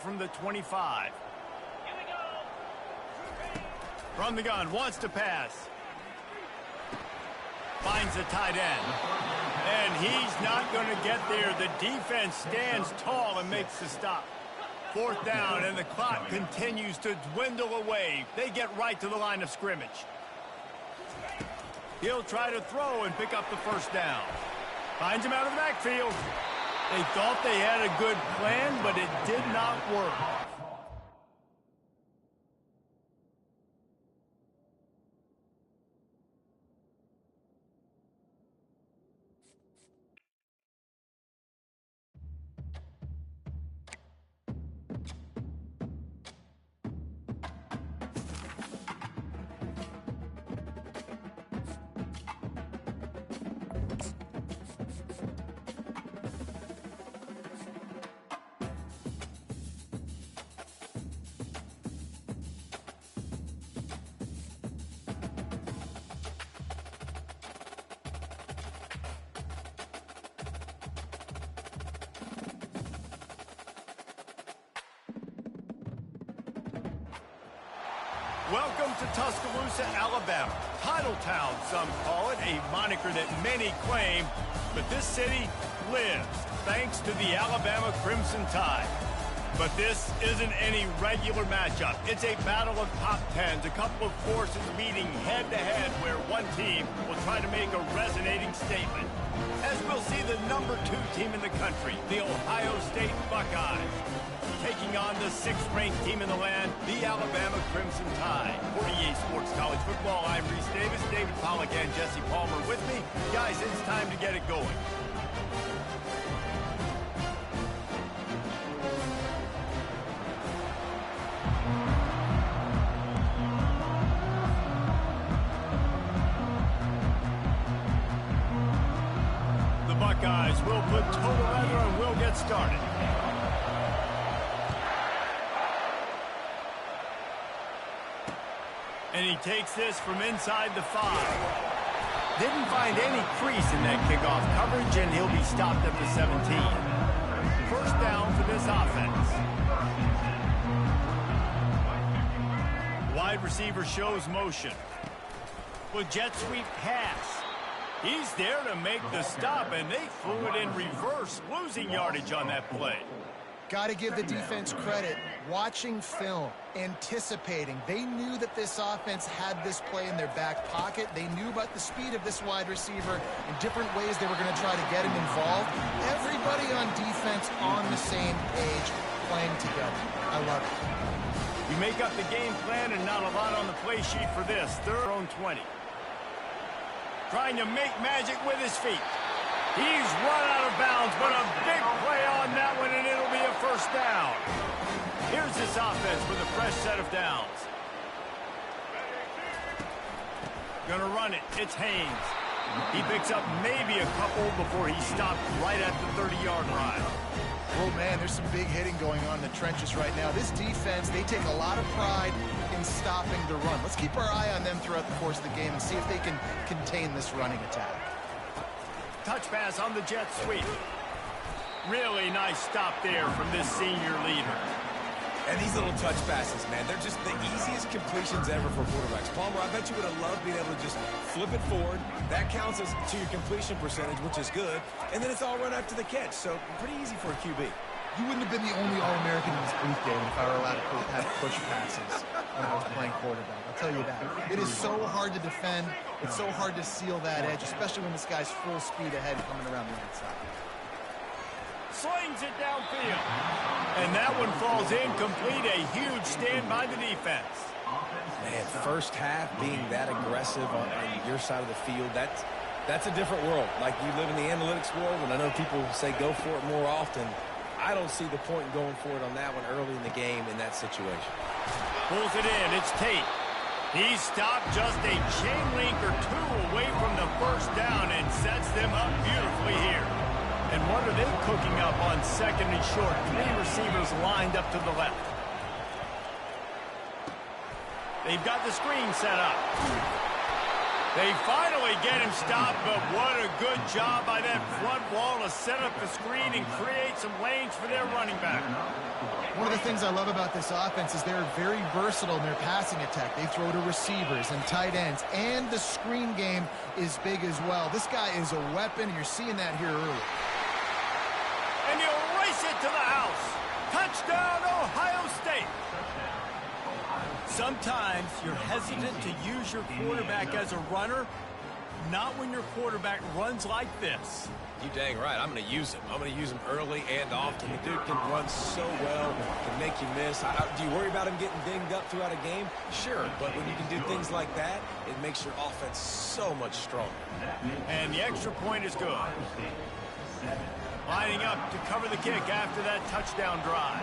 from the 25. From the gun, wants to pass. Finds the tight end. And he's not going to get there. The defense stands tall and makes the stop. 4th down, and the clock continues to dwindle away. They get right to the line of scrimmage. He'll try to throw and pick up the 1st down. Finds him out of the backfield. They thought they had a good plan, but it did not work. Welcome to Tuscaloosa, Alabama. Titletown, some call it, a moniker that many claim. But this city lives thanks to the Alabama Crimson Tide. But this isn't any regular matchup. It's a battle of top tens, a couple of forces meeting head-to-head where one team will try to make a resonating statement. As we'll see the number 2 team in the country, the Ohio State Buckeyes, taking on the 6th-ranked team in the land, the Alabama Crimson Tide. For EA Sports College Football, I'm Reese Davis, David Pollack, and Jesse Palmer with me. Guys, it's time to get it going. The Buckeyes will put total leather and we'll get started. And he takes this from inside the 5. Didn't find any crease in that kickoff coverage, and he'll be stopped at the 17. 1st down for this offense. Wide receiver shows motion. With jet sweep pass. He's there to make the stop, and they threw it in reverse, losing yardage on that play. Got to give the defense credit. Watching film, anticipating. They knew that this offense had this play in their back pocket. They knew about the speed of this wide receiver and different ways they were going to try to get him involved. Everybody on defense on the same page, playing together. I love it. You make up the game plan and not a lot on the play sheet for this. 3rd and 20. Trying to make magic with his feet. He's run out of bounds, but a big play on that one, and it'll be a 1st down. Here's this offense with a fresh set of downs. Gonna run it. It's Haynes. He picks up maybe a couple before he's stopped right at the 30-yard line. Oh, man, there's some big hitting going on in the trenches right now. This defense, they take a lot of pride in stopping the run. Let's keep our eye on them throughout the course of the game and see if they can contain this running attack. Touch pass on the jet sweep. Really nice stop there from this senior leader. And these little touch passes, man, they're just the easiest completions ever for quarterbacks. Palmer, I bet you would have loved being able to just flip it forward. That counts as to your completion percentage, which is good. And then it's all run after the catch, so pretty easy for a QB. You wouldn't have been the only All-American in this booth game if I were allowed to have push passes when I was playing quarterback. I'll tell you that. It is so hard to defend. It's so hard to seal that edge, especially when this guy's full speed ahead coming around the outside. Slings it downfield. And that one falls incomplete. A huge stand by the defense. Man, 1st half being that aggressive on your side of the field, that's a different world. Like, you live in the analytics world, and I know people say go for it more often. I don't see the point in going for it on that one early in the game in that situation. Pulls it in. It's Tate. He's stopped just a chain link or 2 away from the 1st down and sets them up beautifully here. And what are they cooking up on 2nd and short? 3 receivers lined up to the left. They've got the screen set up. They finally get him stopped, but what a good job by that front wall to set up the screen and create some lanes for their running back. One of the things I love about this offense is they're very versatile in their passing attack. They throw to receivers and tight ends, and the screen game is big as well. This guy is a weapon, and you're seeing that here early. And he'll race it to the house. Touchdown, Ohio State. Sometimes you're hesitant to use your quarterback as a runner, not when your quarterback runs like this. You dang right. I'm going to use him. I'm going to use him early and often. The dude can run so well, can make you miss. Do you worry about him getting dinged up throughout a game? Sure, but when you can do things like that, it makes your offense so much stronger. And the extra point is good. Lining up to cover the kick after that touchdown drive.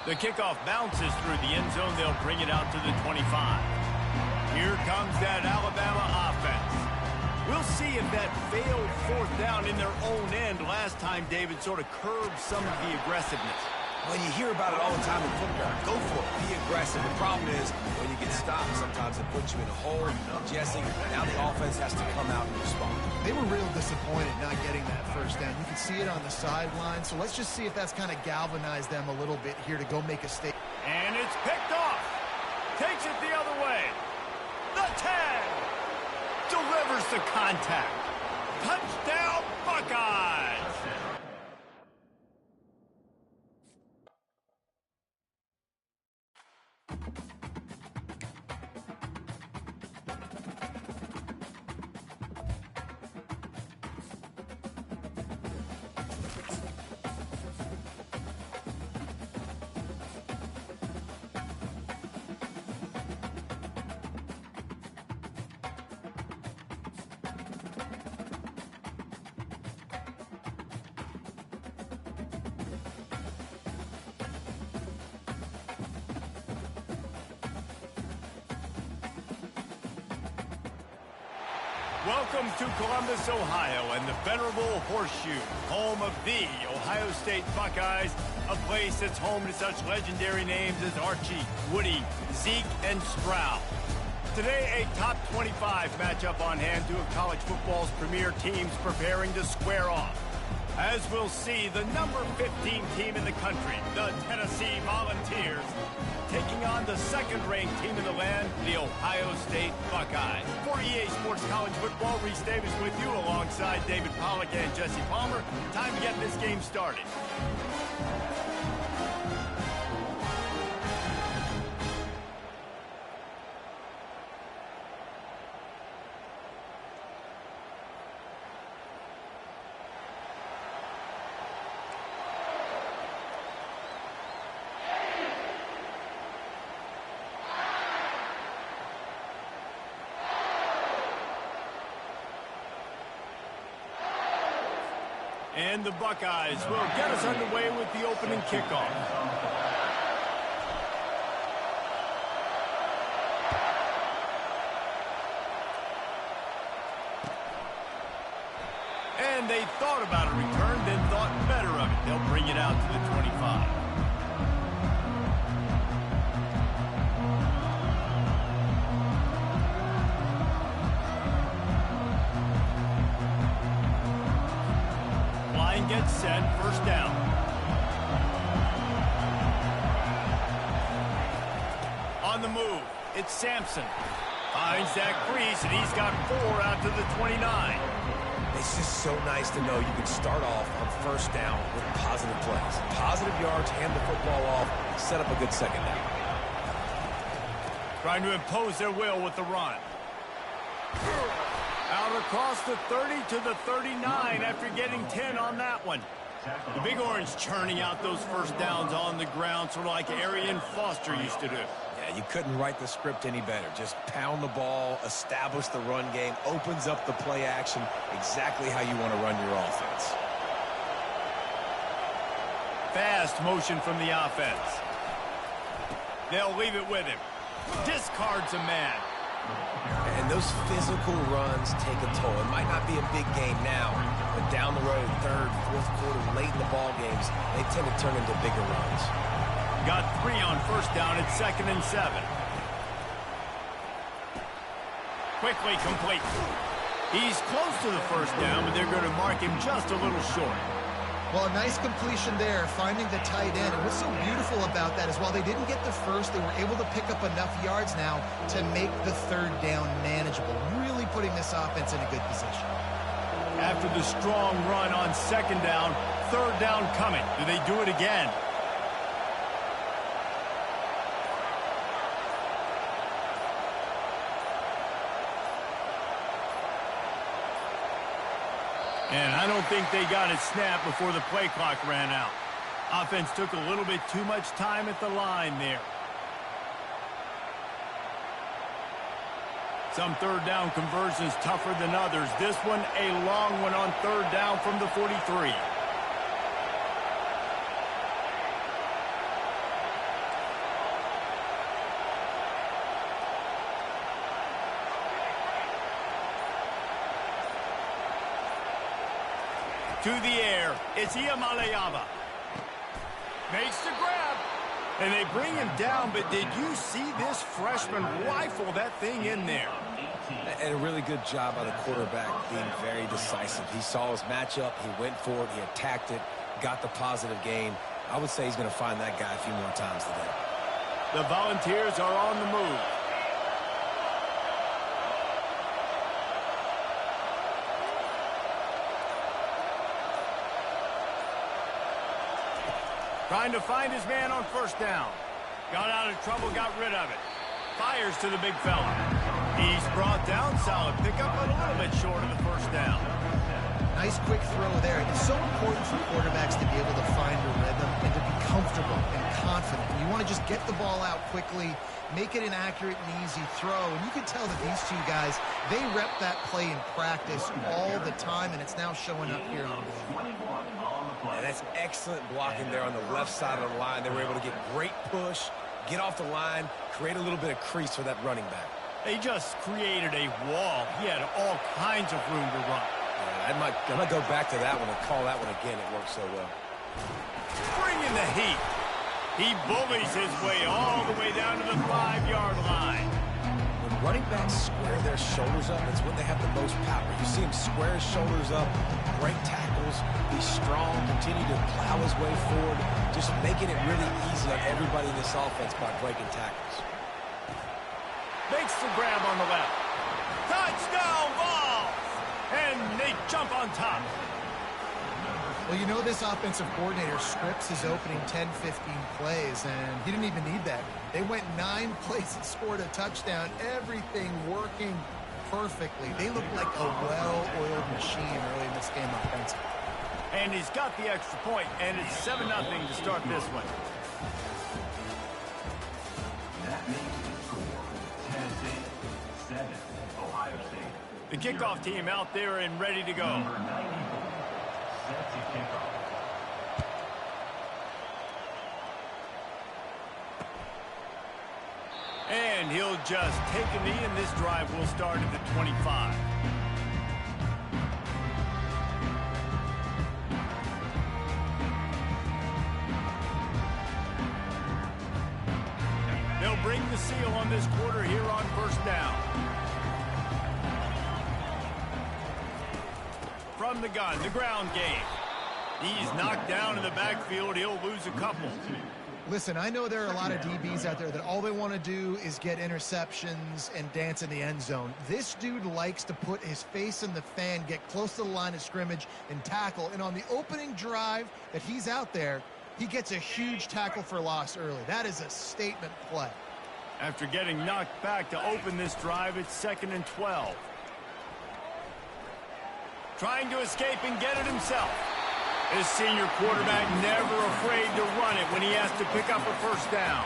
The kickoff bounces through the end zone. They'll bring it out to the 25. Here comes that Alabama offense. We'll see if that failed fourth down in their own end last time, David, sort of curbed some of the aggressiveness. Well, you hear about it all the time in football. Go for it. Be aggressive. The problem is when you get stopped, sometimes it puts you in a hole. Jesse, now the offense has to come out and respond. They were real disappointed not getting that first down. You can see it on the sideline. So let's just see if that's kind of galvanized them a little bit here to go make a statement. And it's picked off. Takes it the other way. The 10. Delivers the contact. Touchdown, Buckeyes. Welcome to Columbus, Ohio, and the venerable Horseshoe, home of the Ohio State Buckeyes, a place that's home to such legendary names as Archie, Woody, Zeke, and Stroud. Today, a top 25 matchup on hand, two of college football's premier teams preparing to square off. As we'll see, the number 15 team in the country, the Tennessee Volunteers, taking on the second-ranked team in the land, the Ohio State Buckeyes. For EA Sports College Football, Reese Davis with you alongside David Pollack and Jesse Palmer. Time to get this game started. And the Buckeyes will get us underway with the opening kickoff. And they thought about a return, then thought better of it. They'll bring it out to the 25. Gets set, first down. On the move, it's Sampson. Finds that crease, and he's got 4 out to the 29. It's just so nice to know you can start off on first down with positive plays. Positive yards, hand the football off, set up a good second down. Trying to impose their will with the run. Out across the 30 to the 39 after getting 10 on that one. The Big Orange churning out those first downs on the ground, sort of like Arian Foster used to do. Yeah, you couldn't write the script any better. Just pound the ball, establish the run game, opens up the play action, exactly how you want to run your offense. Fast motion from the offense. They'll leave it with him. Discards a man. And those physical runs take a toll. It might not be a big game now, but down the road, third, fourth quarter, late in the ball games, they tend to turn into bigger runs. Got 3 on first down at 2nd and 7. Quickly complete. He's close to the first down, but they're going to mark him just a little short. Well, a nice completion there, finding the tight end. And what's so beautiful about that is while they didn't get the first, they were able to pick up enough yards now to make the third down manageable, really putting this offense in a good position. After the strong run on 2nd down, 3rd down coming. Do they do it again? And I don't think they got it snapped before the play clock ran out. Offense took a little bit too much time at the line there. Some 3rd down conversions tougher than others. This one, a long one on 3rd down from the 43. To the air, it's Ncaa. Makes the grab. And they bring him down, but did you see this freshman rifle that thing in there? And a really good job by the quarterback being very decisive. He saw his matchup, he went for it, he attacked it, got the positive gain. I would say he's going to find that guy a few more times today. The Volunteers are on the move. Trying to find his man on first down. Got out of trouble, got rid of it. Fires to the big fella. He's brought down, solid pickup, but a little bit short of the first down. Nice quick throw there. It's so important for quarterbacks to be able to find a rhythm and to be comfortable and confident. You want to just get the ball out quickly, make it an accurate and easy throw. And you can tell that these two guys, they rep that play in practice all the time, and it's now showing up here on game. And that's excellent blocking there on the left side of the line. They were able to get great push, get off the line, create a little bit of crease for that running back. They just created a wall. He had all kinds of room to run. Yeah, I might go back to that one and call that one again. It worked so well. Bring in the heat. He bullies his way all the way down to the 5-yard line. When running backs square their shoulders up, it's when they have the most power. You see him square his shoulders up, break tackles, be strong, continue to plow his way forward, just making it really easy on everybody in this offense by breaking tackles. Makes the grab on the left. Touchdown ball! And they jump on top. Well, you know this offensive coordinator scripts his opening 10, 15 plays, and he didn't even need that. They went 9 plays and scored a touchdown. Everything working perfectly. They look like a well-oiled machine early in this game offensively. And he's got the extra point, and it's 7-0 to start this one. That makes the score Tennessee 7, Ohio State. The kickoff team out there and ready to go. Number 94 set to kick off. And he'll just take a knee, and this drive will start at the 25. They'll bring the seal on this quarter here on first down. From the gun, the ground game. He's knocked down in the backfield. He'll lose a couple. Listen, I know there are a lot of DBs out there that all they want to do is get interceptions and dance in the end zone. This dude likes to put his face in the fan, get close to the line of scrimmage, and tackle. And on the opening drive that he's out there, he gets a huge tackle for loss early. That is a statement play. After getting knocked back to open this drive, it's 2nd and 12. Trying to escape and get it himself. This senior quarterback never afraid to run it when he has to pick up a first down.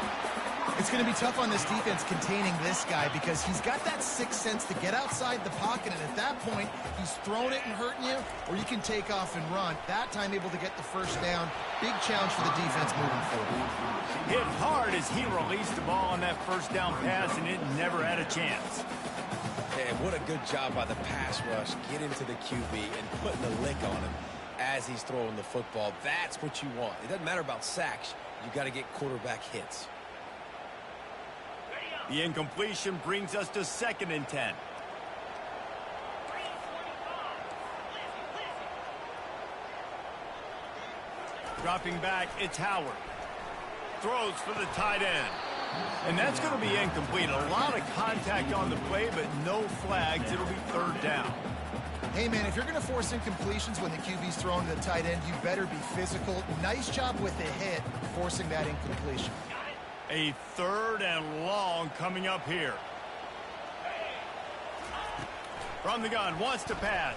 It's going to be tough on this defense containing this guy because he's got that sixth sense to get outside the pocket, and at that point, he's throwing it and hurting you, or you can take off and run. That time able to get the first down. Big challenge for the defense moving forward. Hit hard as he released the ball on that first down pass, and it never had a chance. And what a good job by the pass rush, getting to the QB and putting a lick on him as he's throwing the football. That's what you want. It doesn't matter about sacks. You got to get quarterback hits. The incompletion brings us to 2nd and 10. Dropping back, it's Howard. Throws for the tight end. And that's going to be incomplete. A lot of contact on the play, but no flags. It'll be 3rd down. Hey, man, if you're going to force incompletions when the QB's throwing to the tight end, you better be physical. Nice job with the hit, forcing that incompletion. A 3rd and long coming up here. From the gun, wants to pass.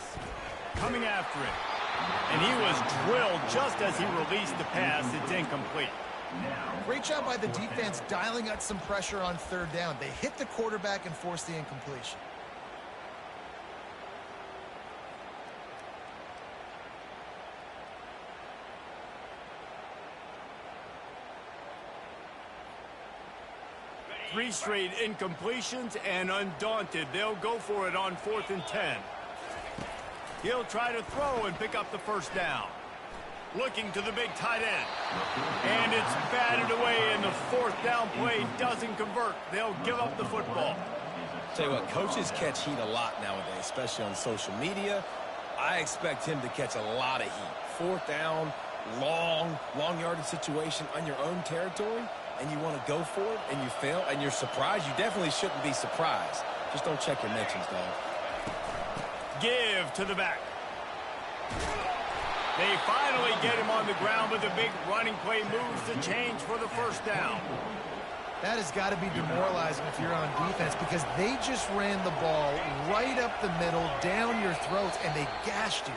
Coming after it. And he was drilled just as he released the pass. It's incomplete. Great job by the defense dialing up some pressure on 3rd down. They hit the quarterback and forced the incompletion. Three straight incompletions, and undaunted, they'll go for it on 4th and 10. He'll try to throw and pick up the first down. Looking to the big tight end. And it's batted away, and the 4th down play doesn't convert. They'll give up the football. Tell you what, coaches catch heat a lot nowadays, especially on social media. I expect him to catch a lot of heat. 4th down, long yardage situation on your own territory, and you want to go for it, and you fail, and you're surprised. You definitely shouldn't be surprised. Just don't check your mentions, dog. Give to the back. They finally get him on the ground, but the big running play moves the change for the first down. That has got to be demoralizing if you're on defense because they just ran the ball right up the middle, down your throats, and they gashed you.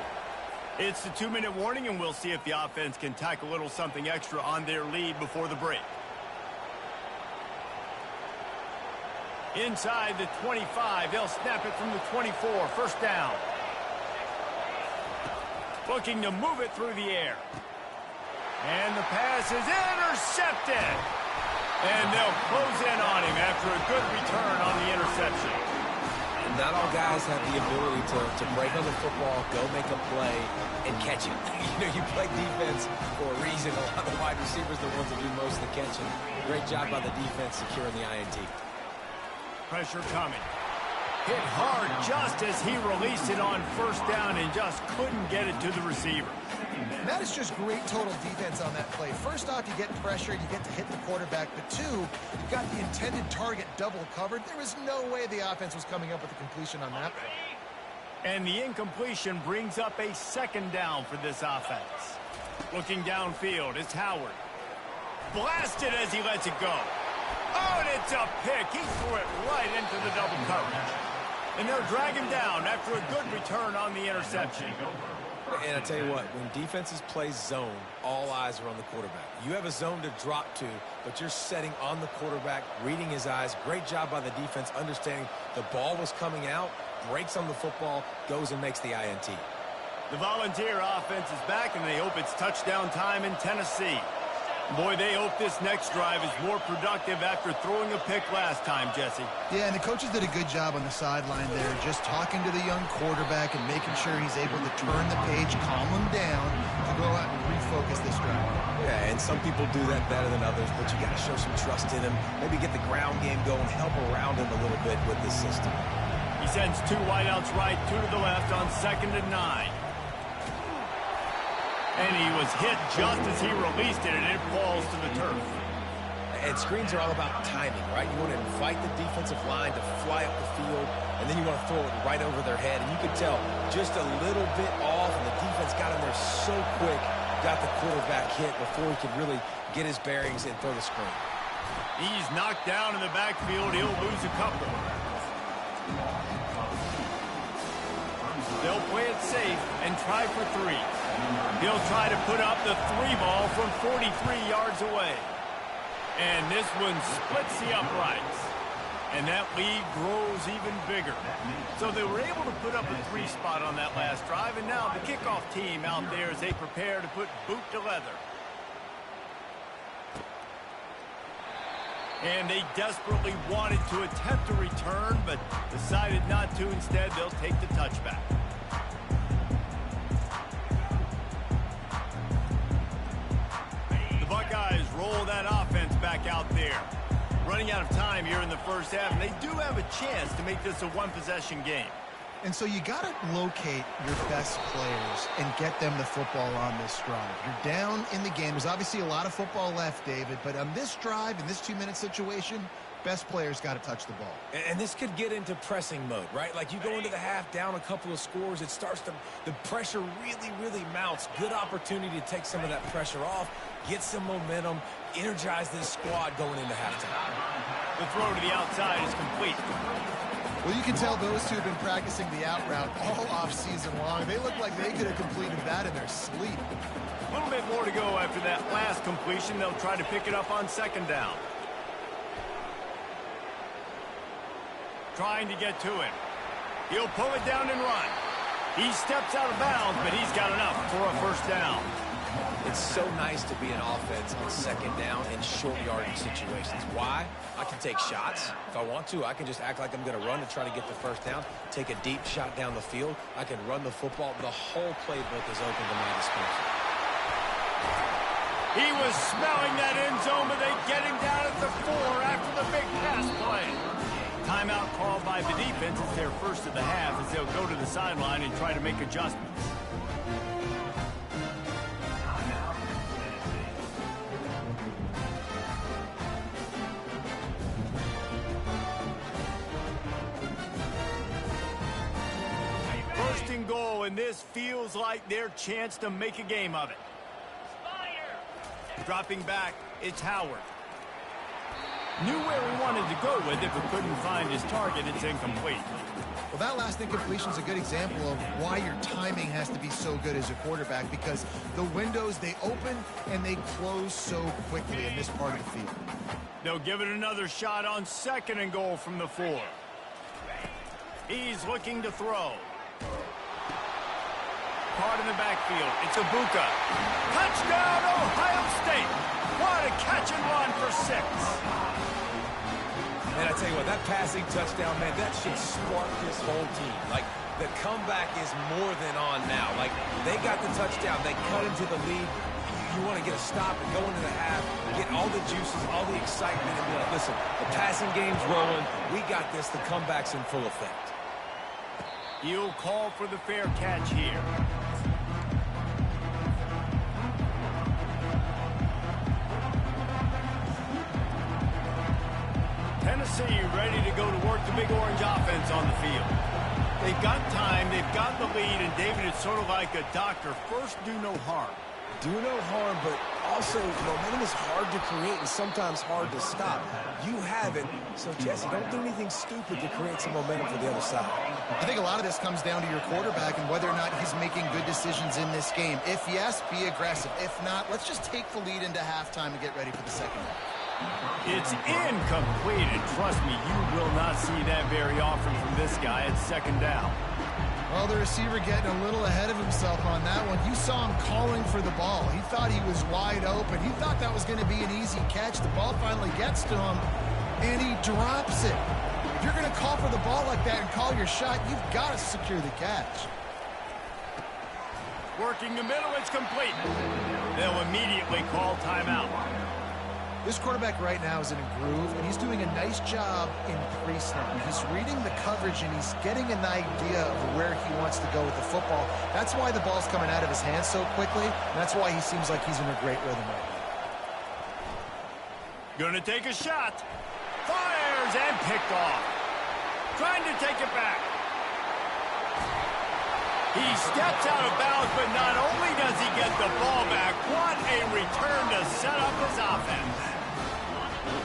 It's the 2-minute warning, and we'll see if the offense can tack a little something extra on their lead before the break. Inside the 25, they'll snap it from the 24, first down. Looking to move it through the air. And the pass is intercepted. And they'll close in on him after a good return on the interception. And not all guys have the ability to break on the football, go make a play, and catch it. You know, you play defense for a reason. A lot of the wide receivers are the ones that do most of the catching. Great job by the defense securing the INT. Pressure coming. Hit hard just as he released it on first down and just couldn't get it to the receiver. And that is just great total defense on that play. First off, you get pressure, you get to hit the quarterback, but 2, you got the intended target double covered. There was no way the offense was coming up with a completion on that play. And the incompletion brings up a 2nd down for this offense. Looking downfield, it's Howard. Blasted as he lets it go. Oh, and it's a pick. He threw it right into the double coverage. And they'll drag him down after a good return on the interception. And I tell you what, when defenses play zone, all eyes are on the quarterback. You have a zone to drop to, but you're setting on the quarterback, reading his eyes. Great job by the defense, understanding the ball was coming out, breaks on the football, goes and makes the INT. The Volunteer offense is back, and they hope it's touchdown time in Tennessee. Boy, they hope this next drive is more productive after throwing a pick last time, Jesse. Yeah, and the coaches did a good job on the sideline there, just talking to the young quarterback and making sure he's able to turn the page, calm him down, to go out and refocus this drive. Yeah, and some people do that better than others, but you got to show some trust in him. Maybe get the ground game going, help around him a little bit with this system. He sends 2 wideouts right, 2 to the left on 2nd and 9. And he was hit just as he released it, and it falls to the turf. And screens are all about timing, right? You want to invite the defensive line to fly up the field, and then you want to throw it right over their head. And you can tell just a little bit off, and the defense got in there so quick, got the quarterback hit before he could really get his bearings and throw the screen. He's knocked down in the backfield. He'll lose a couple. They'll play it safe and try for 3. He'll try to put up the 3 ball from 43 yards away. And this one splits the uprights. And that lead grows even bigger. So they were able to put up a 3 spot on that last drive, and now the kickoff team out there as they prepare to put boot to leather. And they desperately wanted to attempt a return, but decided not to. Instead, they'll take the touchback. The Buckeyes roll that offense back out there. Running out of time here in the first half, and they do have a chance to make this a one-possession game. And so you got to locate your best players and get them the football on this drive. You're down in the game. There's obviously a lot of football left, David, but on this drive, in this 2-minute situation, best players got to touch the ball. And this could get into pressing mode, right? Like you go into the half down a couple of scores, it starts to, the pressure really mounts. Good opportunity to take some of that pressure off, get some momentum, energize this squad going into halftime. The throw to the outside is complete. Well, you can tell those two have been practicing the out route all off-season long. They look like they could have completed that in their sleep. A little bit more to go after that last completion. They'll try to pick it up on second down. Trying to get to him. He'll pull it down and run. He steps out of bounds, but he's got enough for a first down. It's so nice to be an offense on second down in short yardage situations. Why? I can take shots. If I want to, I can just act like I'm going to run and try to get the first down, take a deep shot down the field. I can run the football. The whole playbook is open to my disposal. He was smelling that end zone, but they get him down at the 4 after the big pass play. Timeout called by the defense. It's their first of the half as they'll go to the sideline and try to make adjustments. First and goal, and this feels like their chance to make a game of it. Dropping back, it's Howard. Knew where he wanted to go with it, but couldn't find his target. It's incomplete. Well, that last incompletion is a good example of why your timing has to be so good as a quarterback, because the windows, they open and they close so quickly in this part of the field. They'll give it another shot on second and goal from the 4. He's looking to throw. Caught in the backfield. It's Ibuka. Touchdown, Ohio State. What a catch and run for 6. Man, I tell you what, that passing touchdown, man, that should spark this whole team. Like, the comeback is more than on now. Like, they got the touchdown. They cut into the lead. You want to get a stop and go into the half, get all the juices, all the excitement, and be like, listen, the passing game's rolling. We got this. The comeback's in full effect. He'll call for the fair catch here. Tennessee ready to go to work the Big Orange offense on the field. They've got time, they've got the lead, and David, it's sort of like a doctor. First, do no harm. Do no harm, but also momentum is hard to create and sometimes hard to stop. You have it, so Jesse, don't do anything stupid to create some momentum for the other side. I think a lot of this comes down to your quarterback and whether or not he's making good decisions in this game. If yes, be aggressive. If not, let's just take the lead into halftime and get ready for the second half. It's incomplete, and trust me, you will not see that very often from this guy at second down. Well, the receiver getting a little ahead of himself on that one. You saw him calling for the ball. He thought he was wide open. He thought that was going to be an easy catch. The ball finally gets to him, and he drops it. If you're going to call for the ball like that and call your shot, you've got to secure the catch. Working the middle, it's complete. They'll immediately call timeout. This quarterback right now is in a groove, and he's doing a nice job in pre-snap. He's reading the coverage, and he's getting an idea of where he wants to go with the football. That's why the ball's coming out of his hands so quickly, and that's why he seems like he's in a great rhythm right now. Gonna take a shot. Fires and picked off. Trying to take it back. He steps out of bounds, but not only does he get the ball back, what a return to set up his offense.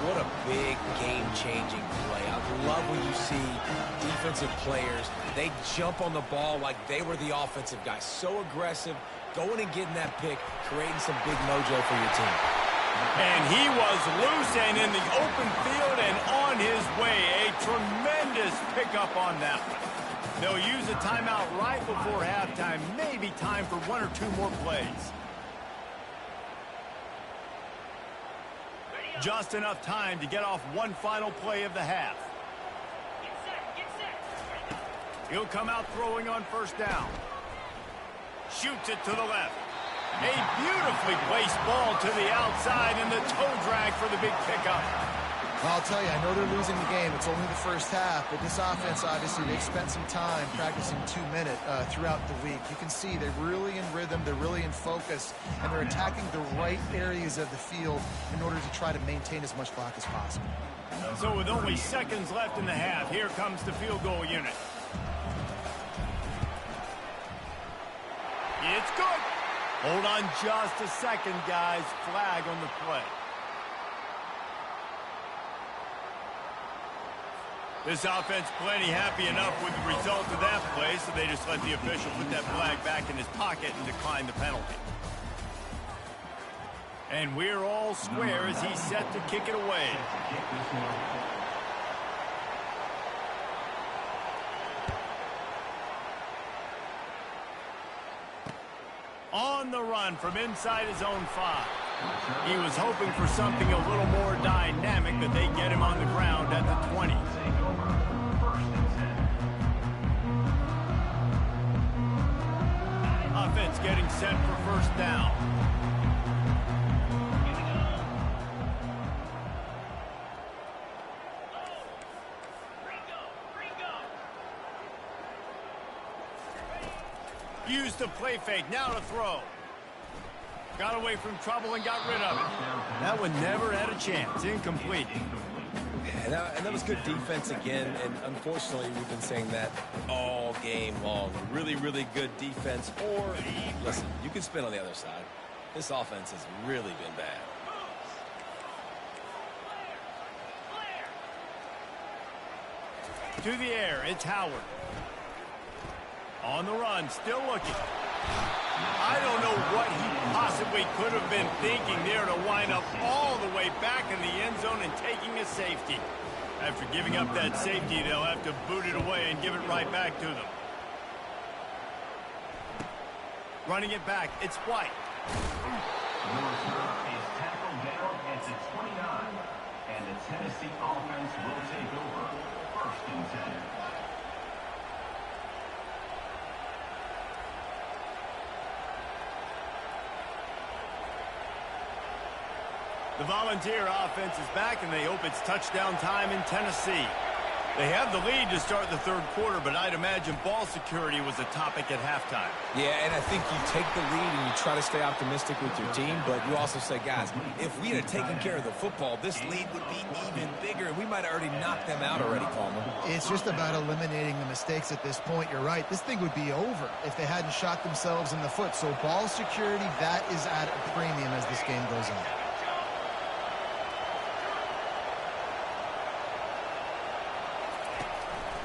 What a big game-changing play. I love when you see defensive players, they jump on the ball like they were the offensive guy. So aggressive, going and getting that pick, creating some big mojo for your team. And he was loose and in the open field and on his way. A tremendous pickup on that one. They'll use a timeout right before halftime. Maybe time for one or two more plays. Just enough time to get off one final play of the half. He'll come out throwing on first down. Shoots it to the left. A beautifully placed ball to the outside and the toe drag for the big pickup. Well, I'll tell you, I know they're losing the game. It's only the first half, but this offense, obviously, they've spent some time practicing 2-minute throughout the week. You can see they're really in rhythm, they're really in focus, and they're attacking the right areas of the field in order to try to maintain as much clock as possible. So with only seconds left in the half, here comes the field goal unit. It's good. Hold on just a second, guys. Flag on the play. This offense plenty happy enough with the result of that play, so they just let the official put that flag back in his pocket and decline the penalty. And we're all square as he's set to kick it away. On the run from inside his own 5. He was hoping for something a little more dynamic, but they get him on the ground at the 20. Offense getting set for first down. Used the play fake, now to throw. Got away from trouble and got rid of it. That one never had a chance. Incomplete. And that was good defense again, and unfortunately we've been saying that all game long. Really, really good defense. Or, listen, you can spin on the other side. This offense has really been bad. To the air, it's Howard. On the run, still looking. I don't know what he possibly could have been thinking there to wind up all the way back in the end zone and taking a safety. After giving up that safety, they'll have to boot it away and give it right back to them. Running it back, it's White. Is tackled down at the 29, and the Tennessee offense will take over. 1st and 10. The Volunteer offense is back, and they hope it's touchdown time in Tennessee. They have the lead to start the 3rd quarter, but I'd imagine ball security was a topic at halftime. Yeah, and I think you take the lead and you try to stay optimistic with your team, but you also say, guys, if we had taken care of the football, this lead would be even bigger, and we might have already knocked them out already, Palmer. It's just about eliminating the mistakes at this point. You're right. This thing would be over if they hadn't shot themselves in the foot. So ball security, that is at a premium as this game goes on.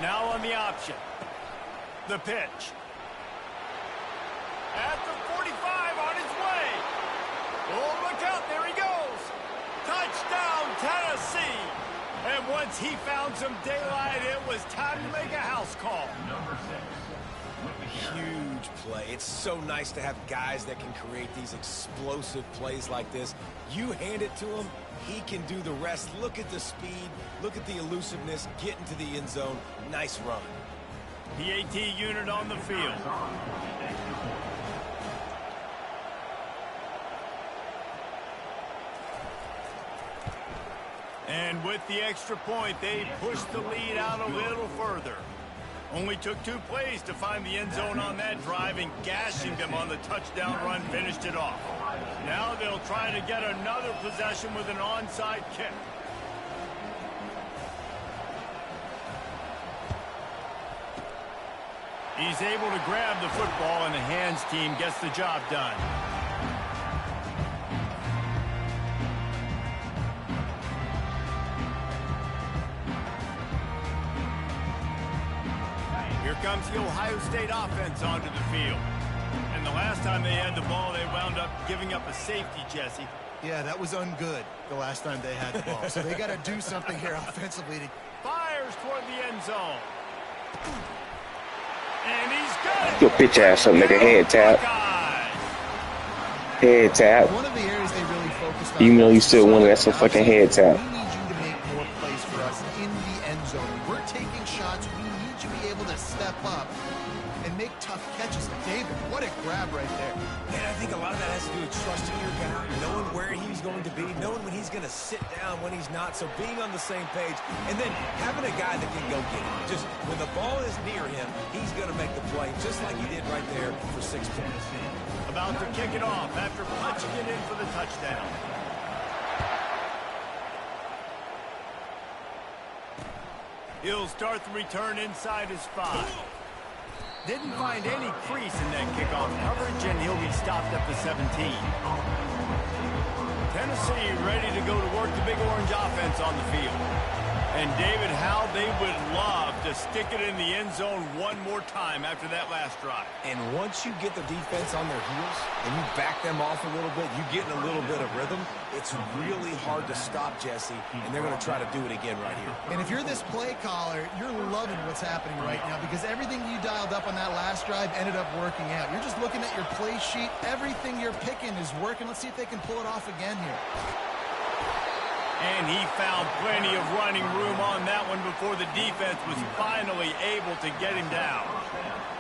Now on the option. The pitch. At the 45 on his way. Oh, look out. There he goes. Touchdown, Tennessee. And once he found some daylight, it was time to make a house call. Number 6. Huge play. It's so nice to have guys that can create these explosive plays like this. You hand it to him, he can do the rest. Look at the speed. Look at the elusiveness. Get into the end zone. Nice run. PAT unit on the field. And with the extra point, they pushed the lead out a little further. Only took 2 plays to find the end zone on that drive, and gashing them on the touchdown run finished it off. Now they'll try to get another possession with an onside kick. He's able to grab the football, and the hands team gets the job done. Here comes the Ohio State offense onto the field. And the last time they had the ball, they wound up giving up a safety, Jesse. Yeah, that was ungood the last time they had the ball. So they got to do something here offensively. Fires toward the end zone. And he's got it. Your bitch ass up, nigga. Head tap. Head tap. One of the areas they really focused on. Even though you still winning, that's a fucking head tap. We need you to make more plays for us in the end zone. We're taking shots. We need you to be able to step up and make tough catches. David, what a grab right there. And I think a lot of that has to do with trusting your guy, knowing where he's going to be, knowing when he's going to sit down, when he's not. So being on the same page, and then having a guy that can go get it. Just when the ball is near him, he's going to make the play, just like he did right there for 6 points. About to kick it off after punching it in for the touchdown. He'll start the return inside his 5. Didn't find any crease in that kickoff coverage, and he'll be stopped at the 17. Tennessee ready to go to work the Big Orange offense on the field. And David, how they would love to stick it in the end zone one more time after that last drive. And once you get the defense on their heels and you back them off a little bit, you get in a little bit of rhythm, it's really hard to stop Jesse, and they're going to try to do it again right here. And if you're this play caller, you're loving what's happening right now because everything you dialed up on that last drive ended up working out. You're just looking at your play sheet. Everything you're picking is working. Let's see if they can pull it off again here. And he found plenty of running room on that one before the defense was finally able to get him down.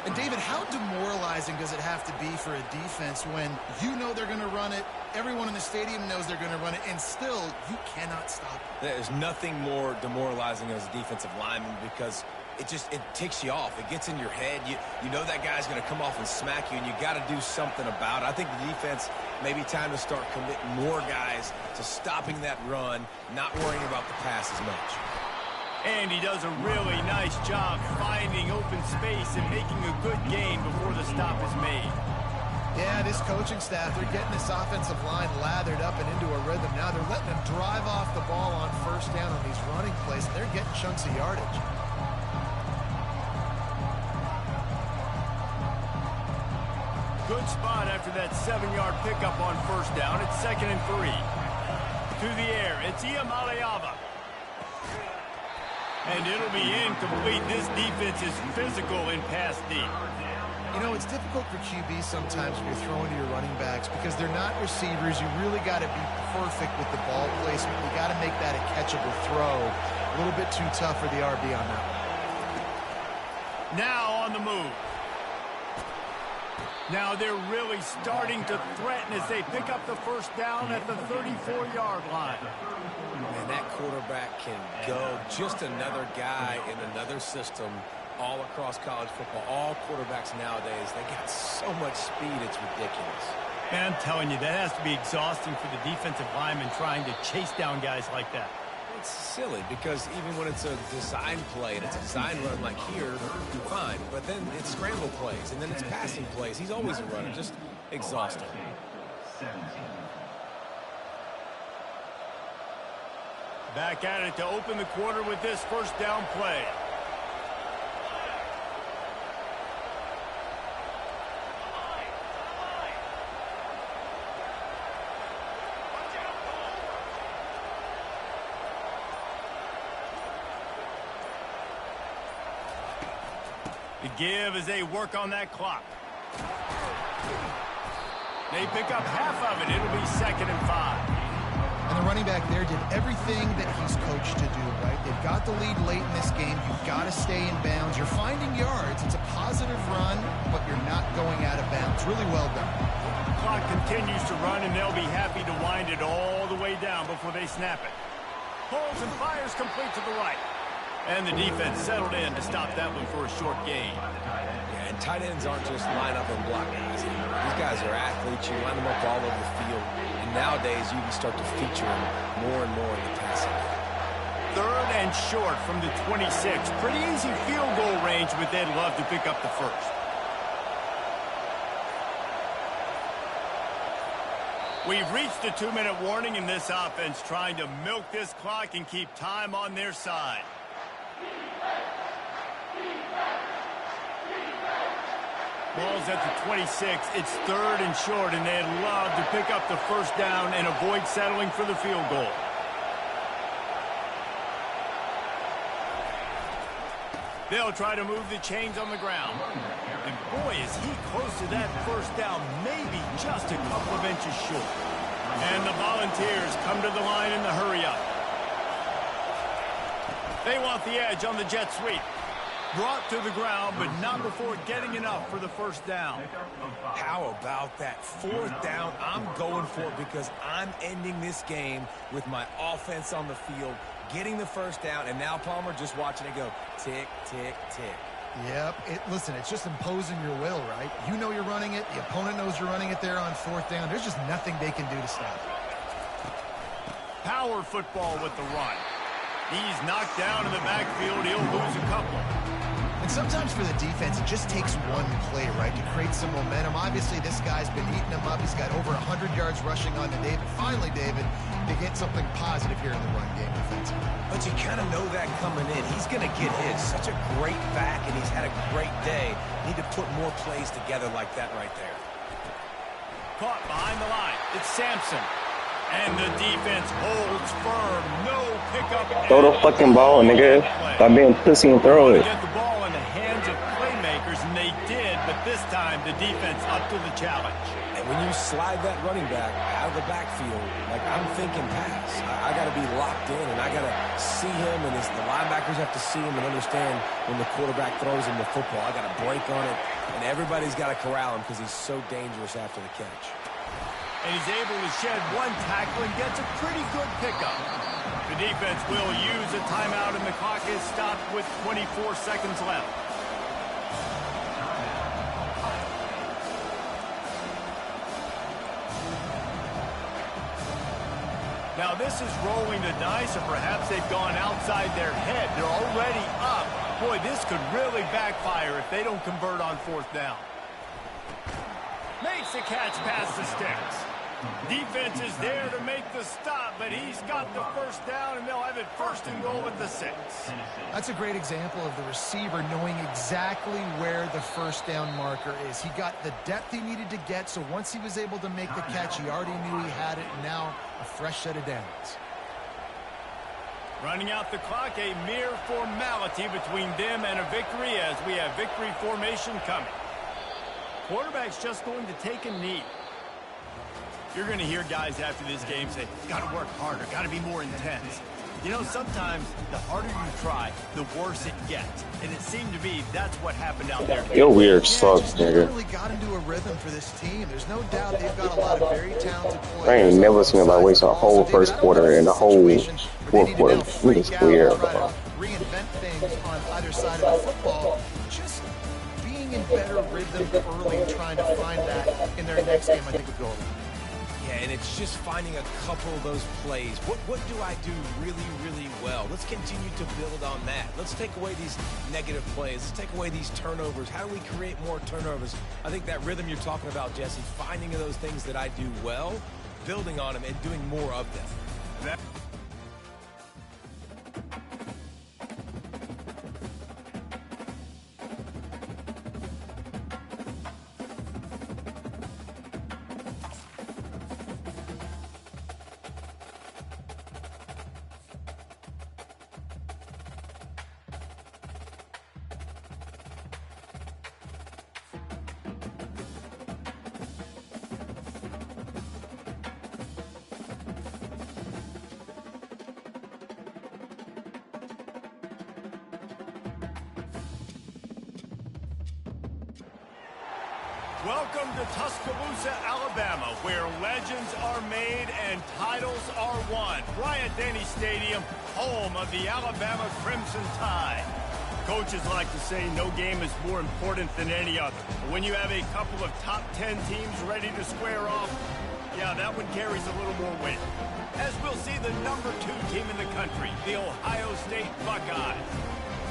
And David, how demoralizing does it have to be for a defense when you know they're going to run it, everyone in the stadium knows they're going to run it, and still you cannot stop it? There's nothing more demoralizing as a defensive lineman because it ticks you off. It gets in your head. You know that guy's going to come off and smack you, and you got to do something about it. I think the defense maybe time to start committing more guys to stopping that run, not worrying about the pass as much. And he does a really nice job finding open space and making a good gain before the stop is made. Yeah, this coaching staff, they're getting this offensive line lathered up and into a rhythm. Now they're letting them drive off the ball on first down on these running plays, and they're getting chunks of yardage. Good spot after that 7-yard pickup on first down. It's 2nd and 3. To the air, it's Ncaa. And it'll be incomplete. This defense is physical in pass deep. You know, it's difficult for QB sometimes when you're throwing to your running backs because they're not receivers. You really got to be perfect with the ball placement. You got to make that a catchable throw. A little bit too tough for the RB on that one. Now on the move. Now they're really starting to threaten as they pick up the first down at the 34-yard line. And that quarterback can go. Just another guy in another system all across college football. All quarterbacks nowadays, they got so much speed, it's ridiculous. Man, I'm telling you, that has to be exhausting for the defensive lineman trying to chase down guys like that. It's silly because even when it's a design play and it's a design run like here, fine. But then it's scramble plays and then it's passing plays. He's always a runner, just exhausting. Back at it to open the quarter with this first down play. The give as they work on that clock. They pick up half of it. It'll be 2nd and 5. And the running back there did everything that he's coached to do, right? They've got the lead late in this game. You've got to stay in bounds. You're finding yards. It's a positive run, but you're not going out of bounds. Really well done. The clock continues to run, and they'll be happy to wind it all the way down before they snap it. Pulls and fires complete to the right. And the defense settled in to stop that one for a short gain. Yeah, and tight ends aren't just line up and block guys anymore. These guys are athletes. You line them up all over the field. And nowadays, you can start to feature them more and more in the passing game. 3rd and short from the 26. Pretty easy field goal range, but they'd love to pick up the first. We've reached the 2-minute warning in this offense, trying to milk this clock and keep time on their side. Ball's at the 26. It's 3rd and short, and they'd love to pick up the first down and avoid settling for the field goal. They'll try to move the chains on the ground. And boy, is he close to that first down, maybe just a couple of inches short. And the Volunteers come to the line in the hurry-up. They want the edge on the jet sweep. Brought to the ground, but not before getting enough for the first down. How about that 4th down? I'm going for it because I'm ending this game with my offense on the field, getting the first down, and now, Palmer, just watching it go tick, tick, tick. Yep. Listen, it's just imposing your will, right? You know you're running it. The opponent knows you're running it there on 4th down. There's just nothing they can do to stop it. Power football with the run. He's knocked down in the backfield. He'll lose a couple. And sometimes for the defense, it just takes one play, right, to create some momentum. Obviously, this guy's been eating them up. He's got over 100 yards rushing on to David. Finally, David, to get something positive here in the run game defensively. But you kind of know that coming in. He's going to get his. Such a great back, and he's had a great day. Need to put more plays together like that right there. Caught behind the line. It's Sampson. And the defense holds firm. No pickup. Throw the fucking ball, nigga. Stop being pussy and throw it. Get the ball in the hands of playmakers, and they did, but this time the defense up to the challenge. And when you slide that running back out of the backfield, like I'm thinking pass, I got to be locked in, and I got to see him, and the linebackers have to see him and understand when the quarterback throws him the football. I got to break on it, and everybody's got to corral him because he's so dangerous after the catch. And he's able to shed one tackle and gets a pretty good pickup. The defense will use a timeout, and the clock is stopped with 24 seconds left. Now this is rolling the dice, or perhaps they've gone outside their head. They're already up. Boy, this could really backfire if they don't convert on 4th down. Makes the catch past the sticks. Defense is there to make the stop, but he's got the first down, and they'll have it 1st and goal at the 6. That's a great example of the receiver knowing exactly where the first down marker is. He got the depth he needed to get, so once he was able to make the catch, he already knew he had it, and now a fresh set of downs. Running out the clock, a mere formality between them and a victory as we have victory formation coming. Quarterback's just going to take a knee. You're going to hear guys after this game say, got to work harder, got to be more intense. You know, sometimes the harder you try, the worse it gets. And it seemed to me that's what happened out there. You're weird sucks, nigga. Really got into a rhythm for this team. There's no doubt they've got a lot of very talented players. I ain't never seen anybody waste a whole first quarter and a whole 4th quarter. Niggas weird, bro. Reinvent things on either side of the football. Just being in better rhythm early and trying to find that in their next game, I think would go along. Yeah, and it's just finding a couple of those plays. What do I do really, really well? Let's continue to build on that. Let's take away these negative plays. Let's take away these turnovers. How do we create more turnovers? I think that rhythm you're talking about, Jesse, finding those things that I do well, building on them, and doing more of them. Welcome to Tuscaloosa, Alabama, where legends are made and titles are won. Bryant-Denny Stadium, home of the Alabama Crimson Tide. Coaches like to say no game is more important than any other. But when you have a couple of top 10 teams ready to square off, yeah, that one carries a little more weight. As we'll see the number 2 team in the country, the Ohio State Buckeyes,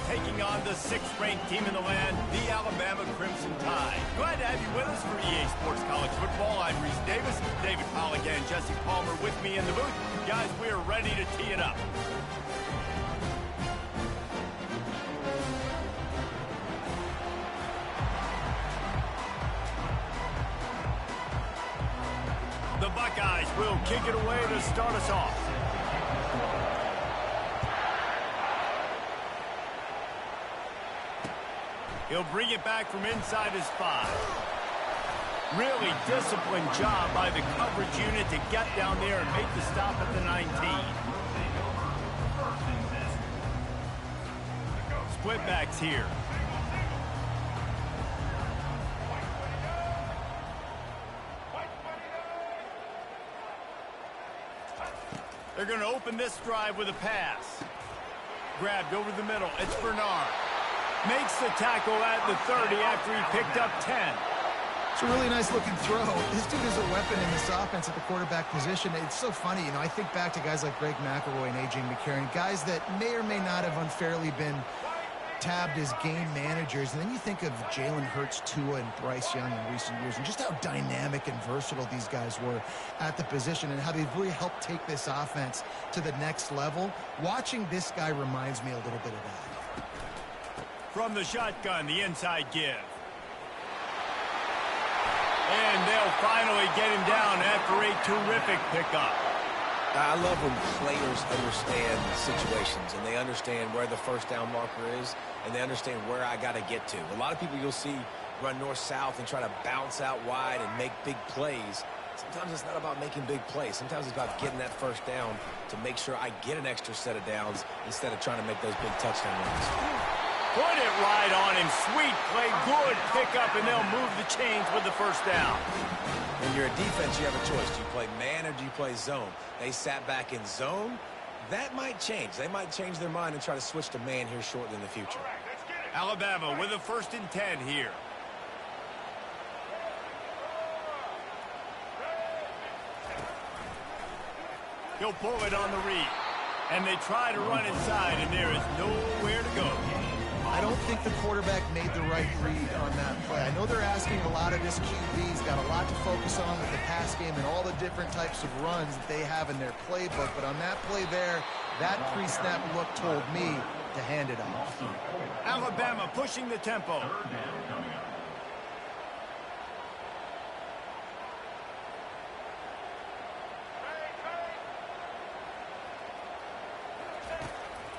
taking on the 6th-ranked team in the land, the Alabama Crimson Tide. Glad to have you with us for EA Sports College Football. I'm Reese Davis, David Pollock and Jesse Palmer with me in the booth. Guys, we are ready to tee it up. The Buckeyes will kick it away to start us off. He'll bring it back from inside his 5. Really disciplined job by the coverage unit to get down there and make the stop at the 19. Split backs here. They're going to open this drive with a pass. Grabbed over the middle. It's Bernard. Makes the tackle at the 30 after he picked up 10. It's a really nice looking throw. This dude is a weapon in this offense at the quarterback position. It's so funny, you know, I think back to guys like Greg McElroy and A.J. McCarron, guys that may or may not have unfairly been tabbed as game managers. And then you think of Jalen Hurts, Tua, and Bryce Young in recent years, and just how dynamic and versatile these guys were at the position and how they've really helped take this offense to the next level. Watching this guy reminds me a little bit of that. From the shotgun, the inside give. And they'll finally get him down after a terrific pickup. I love when players understand situations and they understand where the first down marker is and they understand where I got to get to. A lot of people you'll see run north-south and try to bounce out wide and make big plays. Sometimes it's not about making big plays. Sometimes it's about getting that first down to make sure I get an extra set of downs instead of trying to make those big touchdown runs. Put it right on him. Sweet play. Good pickup, and they'll move the chains with the first down. When you're a defense, you have a choice. Do you play man or do you play zone? They sat back in zone. That might change. They might change their mind and try to switch to man here shortly in the future. Alabama with a 1st and 10 here. He'll pull it on the read. And they try to run inside, and there is nowhere to go. I don't think the quarterback made the right read on that play. I know they're asking a lot of this QB. He's got a lot to focus on with the pass game and all the different types of runs that they have in their playbook. But on that play there, that pre-snap look told me to hand it off. Alabama pushing the tempo.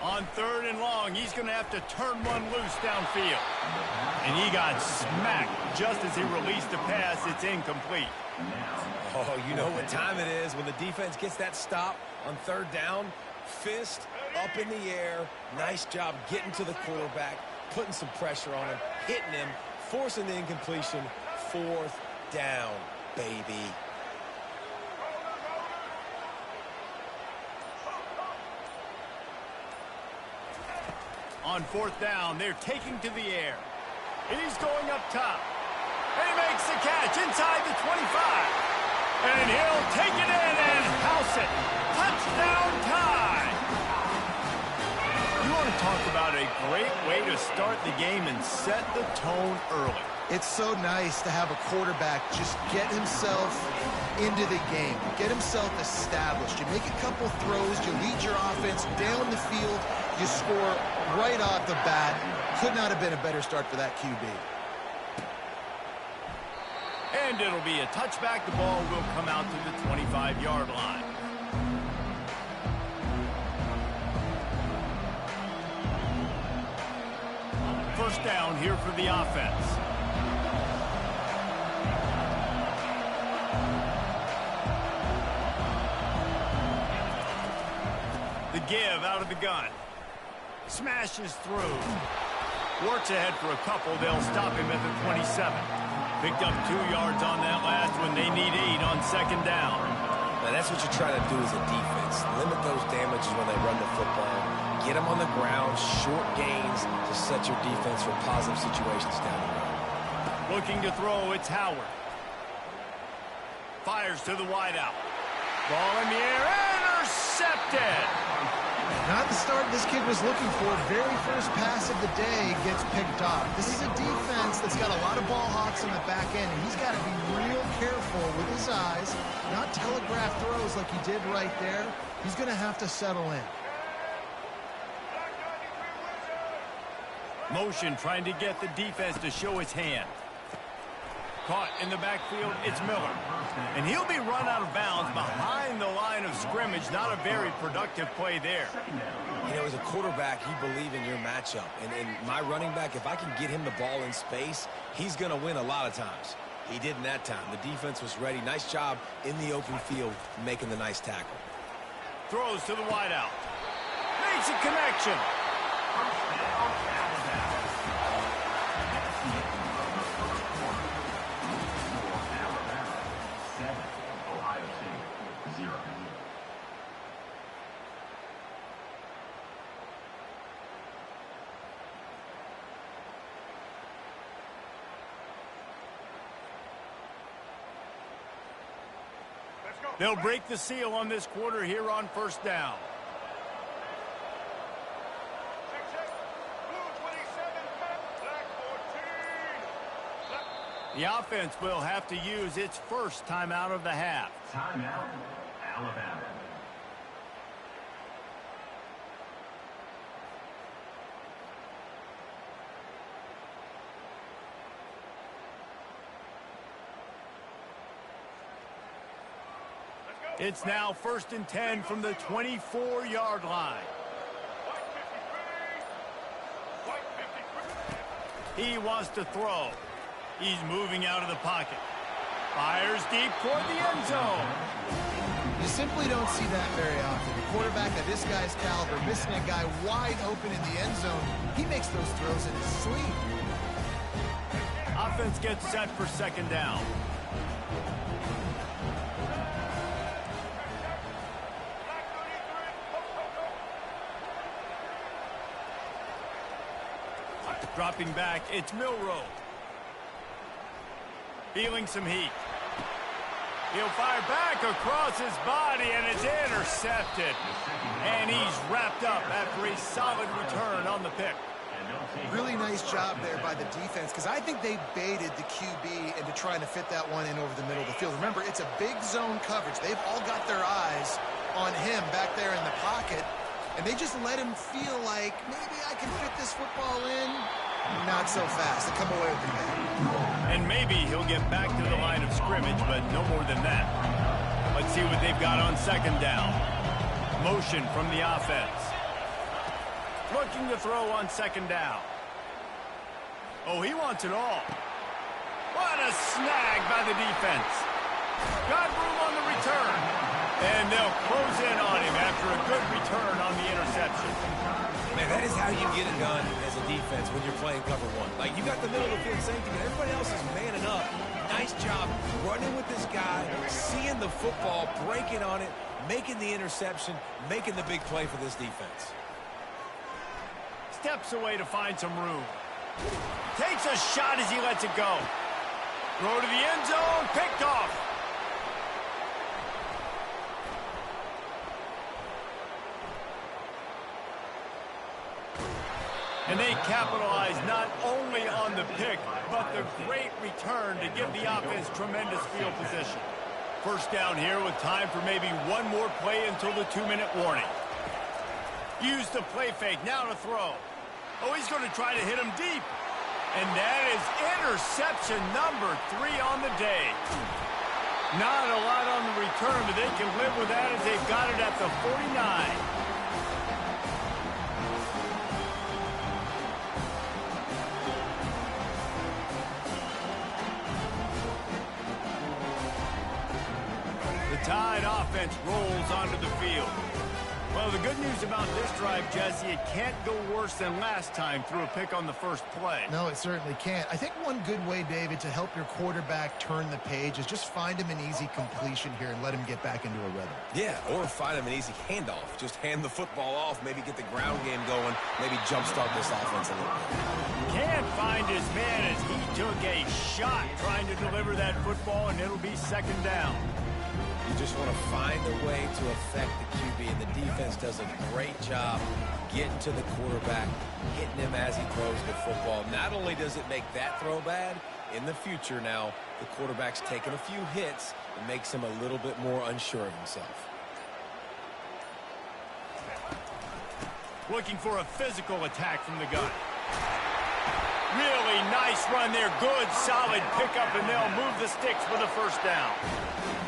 On 3rd and long, he's going to have to turn one loose downfield. And he got smacked just as he released the pass. It's incomplete. Oh, you know what time it is when the defense gets that stop on 3rd down. Fist up in the air. Nice job getting to the quarterback, putting some pressure on him, hitting him, forcing the incompletion. 4th down, baby. On 4th down, they're taking to the air. He's going up top. And he makes the catch inside the 25. And he'll take it in and house it. Touchdown time. You want to talk about a great way to start the game and set the tone early. It's so nice to have a quarterback just get himself into the game, get himself established. You make a couple throws, you lead your offense down the field, you score right off the bat. Could not have been a better start for that QB. And it'll be a touchback. The ball will come out to the 25-yard line. First down here for the offense. The give out of the gun. Smashes through. Works ahead for a couple. They'll stop him at the 27. Picked up 2 yards on that last one. They need 8 on 2nd down. Now that's what you try to do as a defense. Limit those damages when they run the football. Get them on the ground, short gains to set your defense for positive situations down the road. Looking to throw, it's Howard. Fires to the wideout. Ball in the air, intercepted. Not the start this kid was looking for. Very first pass of the day gets picked off. This is a defense that's got a lot of ball hawks on the back end, and he's got to be real careful with his eyes, not telegraph throws like he did right there. He's going to have to settle in. Motion trying to get the defense to show his hand. Caught in the backfield, it's Miller. And he'll be run out of bounds behind the line of scrimmage. Not a very productive play there. You know, as a quarterback, you believe in your matchup. And my running back, if I can get him the ball in space, he's going to win a lot of times. He did in that time. The defense was ready. Nice job in the open field making the nice tackle. Throws to the wideout. Makes a connection. They'll break the seal on this quarter here on first down. The offense will have to use its first timeout of the half. Timeout, Alabama. It's now 1st and 10 from the 24-yard line. He wants to throw. He's moving out of the pocket. Fires deep toward the end zone. You simply don't see that very often. A quarterback of this guy's caliber missing a guy wide open in the end zone. He makes those throws in his sleep. Offense gets set for second down. Dropping back, it's Milroe. Feeling some heat. He'll fire back across his body, and it's intercepted. And he's wrapped up after a solid return on the pick. Really nice job there by the defense, because I think they baited the QB into trying to fit that one in over the middle of the field. Remember, it's a big zone coverage. They've all got their eyes on him back there in the pocket, and they just let him feel like, maybe I can fit this football in. Not so fast. They come away with the ball. And maybe he'll get back to the line of scrimmage, but no more than that. Let's see what they've got on second down. Motion from the offense. Looking to throw on second down. Oh, he wants it all. What a snag by the defense. Got room on the return. And they'll close in on him after a good return on the interception. Man, that is how you get it done as a defense when you're playing cover one. Like, you got the middle of the field safety, but everybody else is manning up. Nice job running with this guy, seeing the football, breaking on it, making the interception, making the big play for this defense. Steps away to find some room. Takes a shot as he lets it go. Throw to the end zone, picked off. And they capitalize not only on the pick, but the great return to give the offense tremendous field position. First down here with time for maybe one more play until the 2-minute warning. Use the play fake, now to throw. Oh, he's going to try to hit him deep. And that is interception number 3 on the day. Not a lot on the return, but they can live with that as they've got it at the 49. Tide offense rolls onto the field. Well, the good news about this drive, Jesse, it can't go worse than last time through a pick on the first play. No, it certainly can't. I think one good way, David, to help your quarterback turn the page is just find him an easy completion here and let him get back into a rhythm. Yeah, or find him an easy handoff. Just hand the football off, maybe get the ground game going, maybe jumpstart this offense a little bit. Can't find his man as he took a shot trying to deliver that football, and it'll be second down. You just want to find a way to affect the QB, and the defense does a great job getting to the quarterback, hitting him as he throws the football. Not only does it make that throw bad, in the future now, the quarterback's taking a few hits and makes him a little bit more unsure of himself. Looking for a physical attack from the gun. Really nice run there. Good, solid pickup, and they'll move the sticks for the first down.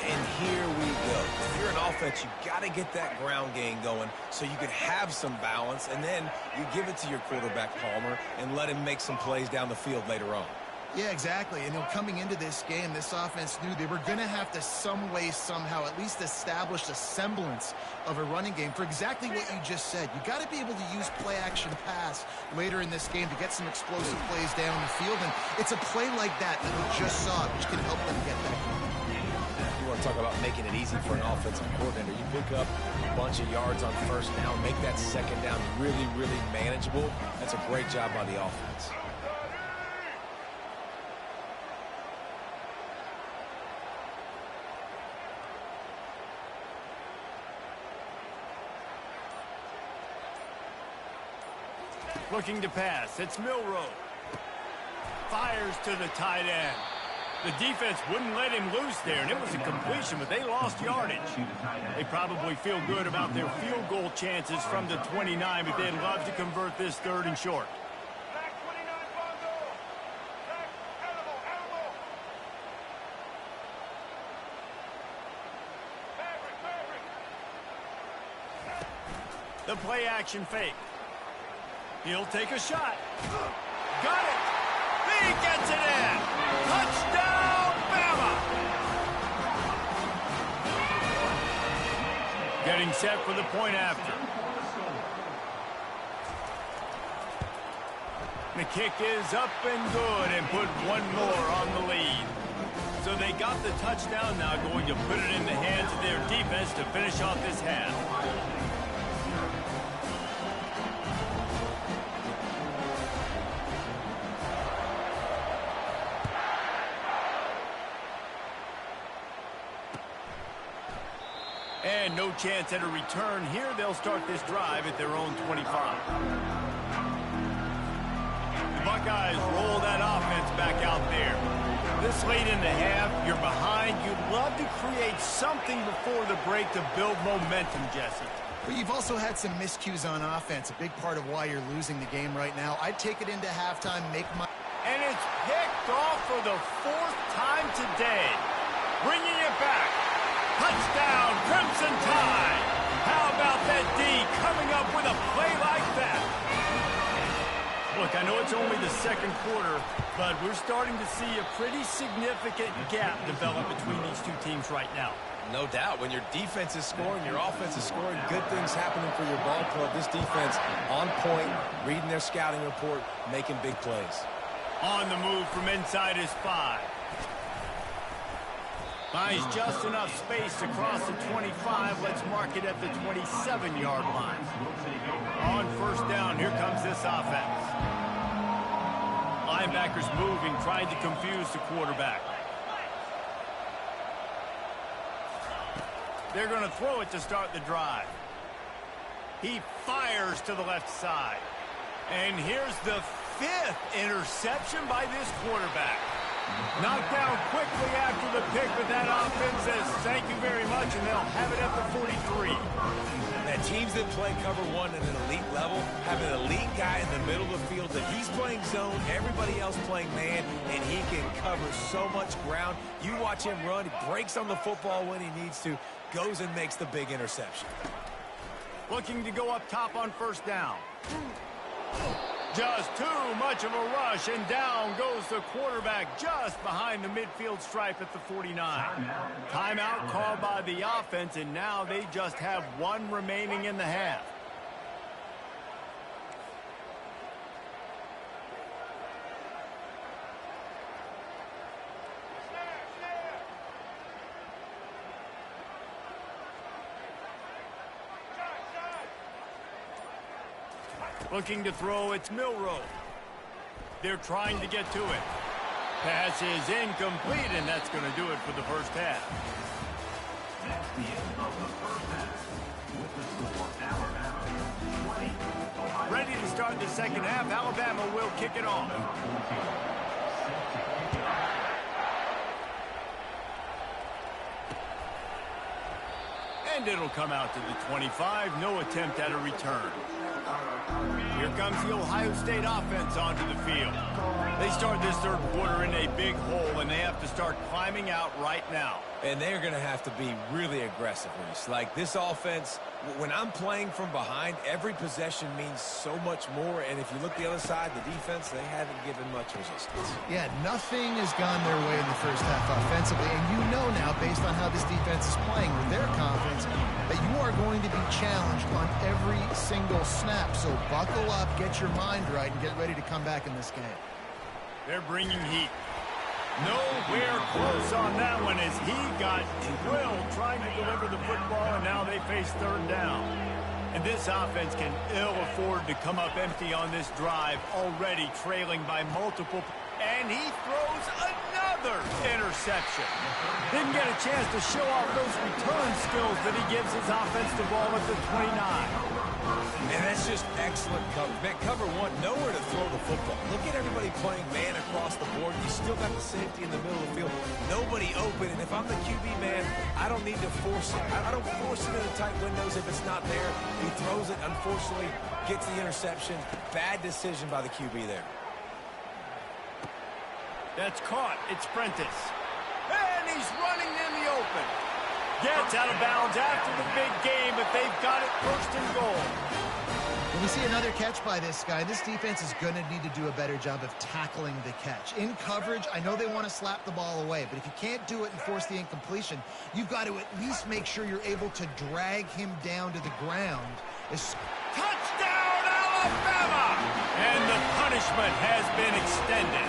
And here we go. If you're an offense, you got to get that ground game going so you can have some balance, and then you give it to your quarterback, Palmer, and let him make some plays down the field later on. Yeah, exactly. And coming into this game, this offense knew they were going to have to some way, somehow, at least establish a semblance of a running game for exactly what you just said. You got to be able to use play-action pass later in this game to get some explosive plays down the field. And it's a play like that we just saw, which can help them get that going. You want to talk about making it easy for an offensive coordinator. You pick up a bunch of yards on first down, make that second down really, really manageable. That's a great job by the offense. Looking to pass. It's Milroe. Fires to the tight end. The defense wouldn't let him loose there, and it was a completion, but they lost yardage. They probably feel good about their field goal chances from the 29, but they'd love to convert this 3rd and short. The play action fake. He'll take a shot. Got it. He gets it in. Touchdown, Bama. Getting set for the point after. The kick is up and good and put one more on the lead. So they got the touchdown, now going to put it in the hands of their defense to finish off this half. And no chance at a return here. They'll start this drive at their own 25. The Buckeyes roll that offense back out there. This late in the half, you're behind. You'd love to create something before the break to build momentum, Jesse. But you've also had some miscues on offense, a big part of why you're losing the game right now. I'd take it into halftime, And it's picked off for the 4th time today. Bringing it back. Touchdown, Crimson Tide. How about that D coming up with a play like that? Look, I know it's only the 2nd quarter, but we're starting to see a pretty significant gap develop between these two teams right now. No doubt. When your defense is scoring, your offense is scoring, good things happening for your ball club. This defense on point, reading their scouting report, making big plays. On the move from inside his 5. Buys just enough space across the 25. Let's mark it at the 27-yard line. On first down, here comes this offense. Linebackers moving, trying to confuse the quarterback. They're going to throw it to start the drive. He fires to the left side. And here's the 5th interception by this quarterback. Knocked down quickly after the pick, but that offense says thank you very much, and they'll have it at the 43. And teams that play cover 1 at an elite level have an elite guy in the middle of the field that he's playing zone, everybody else playing man, and he can cover so much ground. You watch him run, he breaks on the football when he needs to, goes and makes the big interception. Looking to go up top on first down. Just too much of a rush, and down goes the quarterback just behind the midfield stripe at the 49. Timeout called by the offense, and now they just have 1 remaining in the half. Looking to throw, it's Milroe. They're trying to get to it. Pass is incomplete, and that's going to do it for the first half. That's the end of the first half. With the score, Alabama 20, Ohio. Ready to start the second half. Alabama will kick it off. And it'll come out to the 25. No attempt at a return. Here comes the Ohio State offense onto the field. They start this third quarter in a big hole, and they have to start climbing out right now. And they're going to have to be really aggressive, Reese. Like this offense, when I'm playing from behind, every possession means so much more. And if you look the other side, the defense, they haven't given much resistance. Yeah, nothing has gone their way in the first half offensively. And you know now, based on how this defense is playing with their confidence, that you are going to be challenged on every single snap. So buckle up, get your mind right, and get ready to come back in this game. They're bringing heat. Nowhere close on that one as he got drilled trying to deliver the football, and now they face third down. And this offense can ill afford to come up empty on this drive, already trailing by multiple. And he throws another interception. Didn't get a chance to show off those return skills that he gives his offense the ball at the 29. And that's just excellent coverage. Man, cover one, nowhere to throw the football. Look at everybody playing man across the board. You still got the safety in the middle of the field. Nobody open. And if I'm the QB man, I don't need to force it. I don't force it into tight windows if it's not there. He throws it, unfortunately, gets the interception. Bad decision by the QB there. That's caught. It's Prentice. And he's running in the open. Gets out of bounds after the big game, but they've got it first and goal. When we see another catch by this guy, this defense is going to need to do a better job of tackling the catch. In coverage, I know they want to slap the ball away, but if you can't do it and force the incompletion, you've got to at least make sure you're able to drag him down to the ground. Touchdown, Alabama! And the punishment has been extended.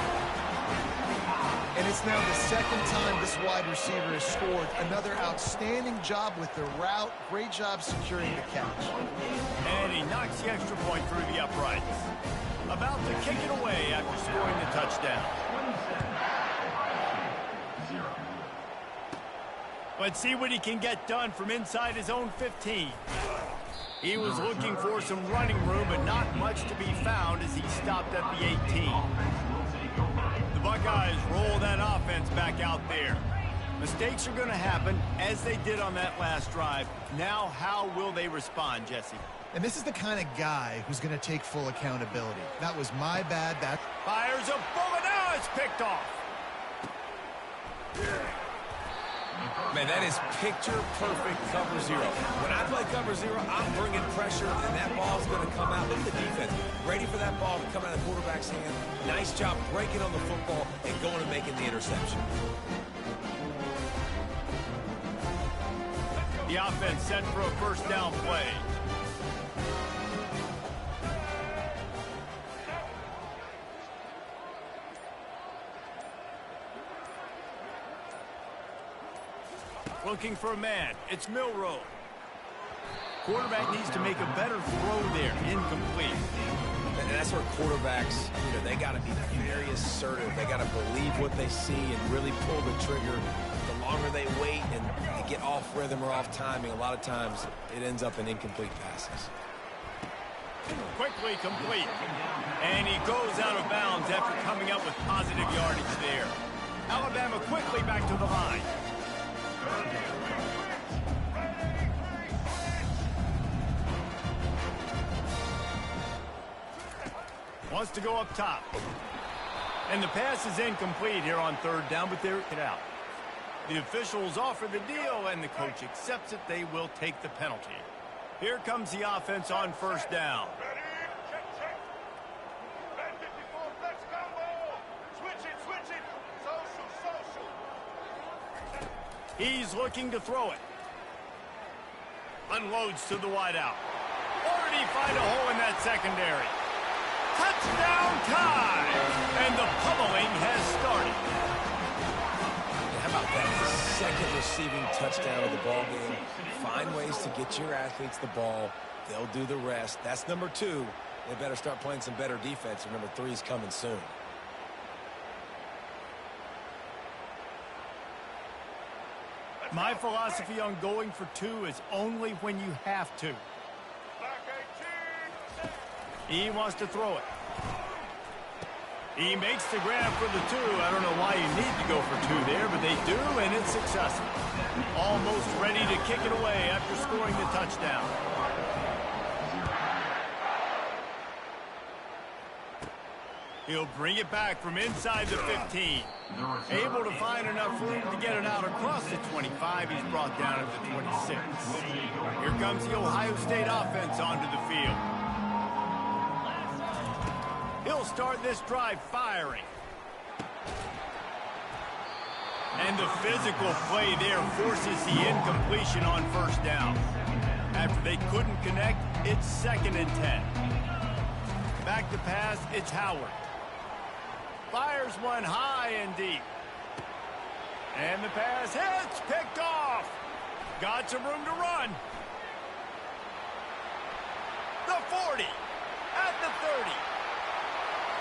And it's now the second time this wide receiver has scored. Another outstanding job with the route. Great job securing the catch. And he knocks the extra point through the uprights. About to kick it away after scoring the touchdown. Let's see what he can get done from inside his own 15. He was looking for some running room, but not much to be found as he stopped at the 18. The Buckeyes roll that offense back out there. Mistakes are going to happen, as they did on that last drive. Now, how will they respond, Jesse? And this is the kind of guy who's going to take full accountability. That was my bad. That fires a bullet. Now it's picked off. Man, that is picture-perfect cover zero. When I play cover zero, I'm bringing pressure, and that ball's going to come out. Look at the defense. Ready for that ball to come out of the quarterback's hand. Nice job breaking on the football and going and making the interception. The offense set for a first down play. Looking for a man. It's Milroe. Quarterback needs to make a better throw there. Incomplete. And that's where quarterbacks, they got to be very assertive. They got to believe what they see and really pull the trigger. The longer they wait and they get off rhythm or off timing, a lot of times it ends up in incomplete passes. Quickly complete. And he goes out of bounds after coming up with positive yardage there. Alabama quickly back to the line. Wants to go up top. And the pass is incomplete here on third down, but they're it out. The officials offer the deal, and the coach accepts it. They will take the penalty. Here comes the offense on first down. He's looking to throw it. Unloads to the wideout. Or did he find a hole in that secondary? Touchdown time! And the pummeling has started. How about that? Second receiving touchdown of the ball game. Find ways to get your athletes the ball. They'll do the rest. That's number 2. They better start playing some better defense. Or number 3 is coming soon. My philosophy on going for 2 is only when you have to. He wants to throw it. He makes the grab for the 2. I don't know why you need to go for 2 there, but they do, and it's successful. Almost ready to kick it away after scoring the touchdown. He'll bring it back from inside the 15. Able to find enough room to get it out across the 25. He's brought down at the 26. Here comes the Ohio State offense onto the field. He'll start this drive firing. And the physical play there forces the incompletion on first down. After they couldn't connect, it's 2nd and 10. Back to pass, it's Howard. Fires one high and deep. And the pass hits, picked off. Got some room to run. The 40, at the 30.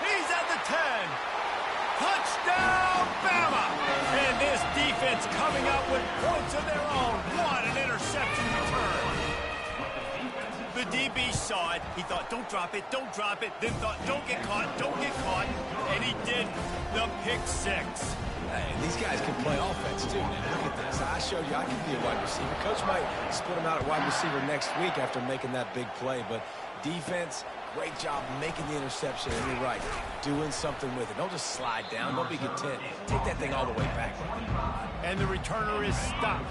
He's at the 10. Touchdown, Bama! And this defense coming up with points of their own. What an interception return. The DB saw it. He thought, don't drop it, don't drop it. Then thought, don't get caught, don't get caught. And he did the pick 6. Hey, these guys can play offense, too, man. Look at this. I showed you I can be a wide receiver. Coach might split him out at wide receiver next week after making that big play. But defense, great job making the interception. And you're right, doing something with it. Don't just slide down. Don't be content. Take that thing all the way back. And the returner is stopped.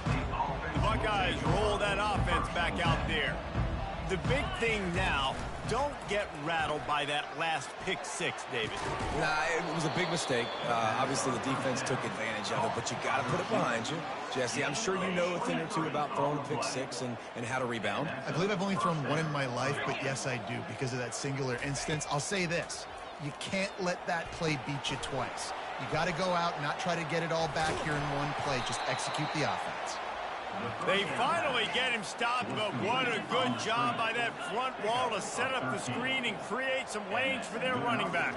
The Buckeyes roll that offense back out there. The big thing now, don't get rattled by that last pick 6, David. Nah, it was a big mistake. Obviously, the defense took advantage of it, but you got to put it behind you. Jesse, I'm sure you know a thing or two about throwing a pick 6 and how to rebound. I believe I've only thrown one in my life, but yes, I do because of that singular instance. I'll say this. You can't let that play beat you twice. You got to go out and not try to get it all back here in one play. Just execute the offense. They finally get him stopped, but what a good job by that front wall to set up the screen and create some lanes for their running back.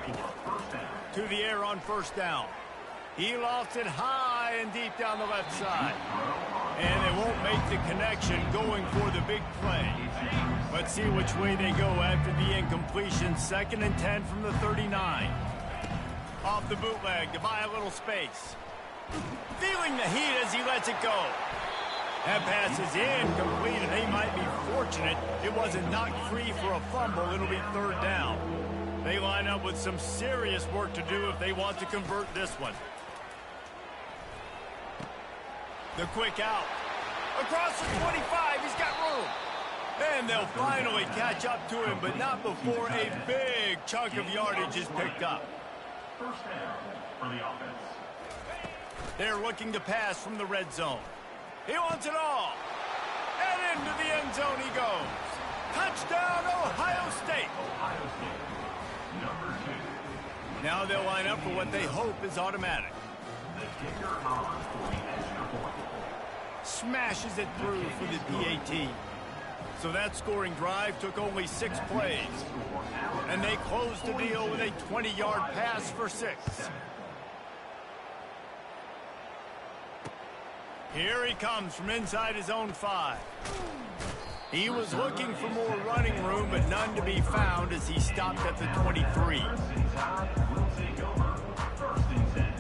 To the air on first down. He lost it high and deep down the left side. And they won't make the connection going for the big play. Let's see which way they go after the incompletion. 2nd and 10 from the 39. Off the bootleg to buy a little space. Feeling the heat as he lets it go. That pass is incomplete, and they might be fortunate it wasn't knocked free for a fumble. It'll be 3rd down. They line up with some serious work to do if they want to convert this one. The quick out. Across the 25, he's got room. And they'll finally catch up to him, but not before a big chunk of yardage is picked up. First down for the offense. They're looking to pass from the red zone. He wants it all. And into the end zone he goes. Touchdown, Ohio State. Ohio State, number 2. Now they'll line up for what they hope is automatic. The kicker on for the extra point. Smashes it through for the PAT. So that scoring drive took only 6 plays. And they closed the deal with a 20-yard pass for 6. Here he comes from inside his own 5. He was looking for more running room, but none to be found as he stopped at the 23. Ncaa will take over. 1st and 10.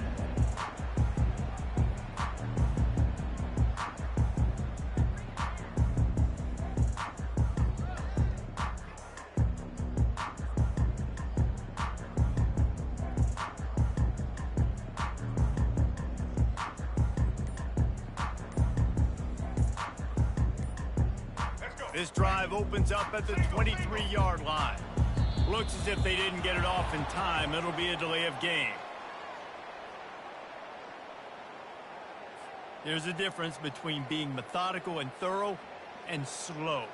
This drive opens up at the 23-yard line. Looks as if they didn't get it off in time. It'll be a delay of game. There's a difference between being methodical and thorough and slow.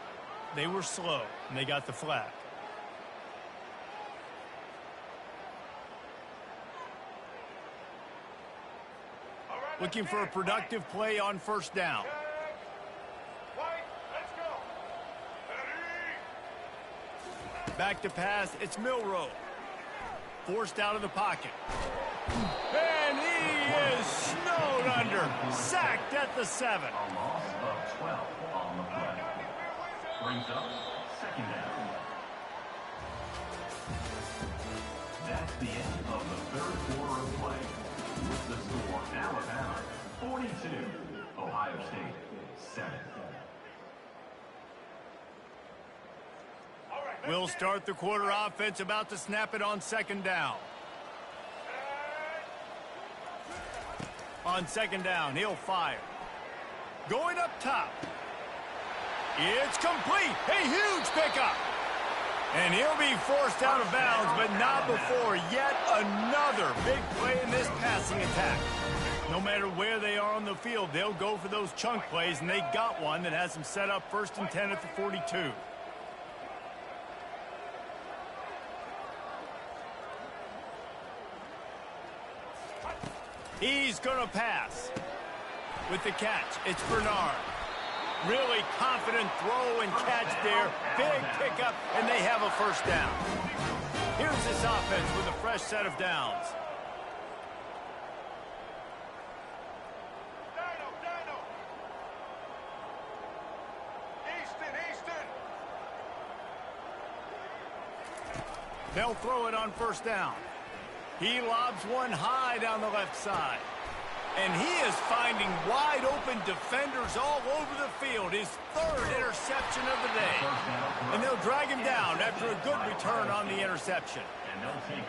They were slow, and they got the flag. Looking for a productive play on first down. Back to pass, it's Milroe. Forced out of the pocket. And he is snowed under. Sacked at the 7. A loss of 12 on the play. Brings up 2nd down. That's the end of the 3rd quarter of play. With the score, Alabama 42, Ohio Ohio State 7. We'll start the quarter offense, about to snap it on second down. On second down, he'll fire. Going up top. It's complete. A huge pickup. And he'll be forced out of bounds, but not before yet another big play in this passing attack. No matter where they are on the field, they'll go for those chunk plays, and they got one that has them set up 1st and 10 at the 42. He's going to pass. With the catch, it's Bernard. Really confident throw and catch there. Big pickup, and they have a first down. Here's this offense with a fresh set of downs. They'll throw it on first down. He lobs one high down the left side. And he is finding wide open defenders all over the field. His 3rd interception of the day. And they'll drag him down after a good return on the interception.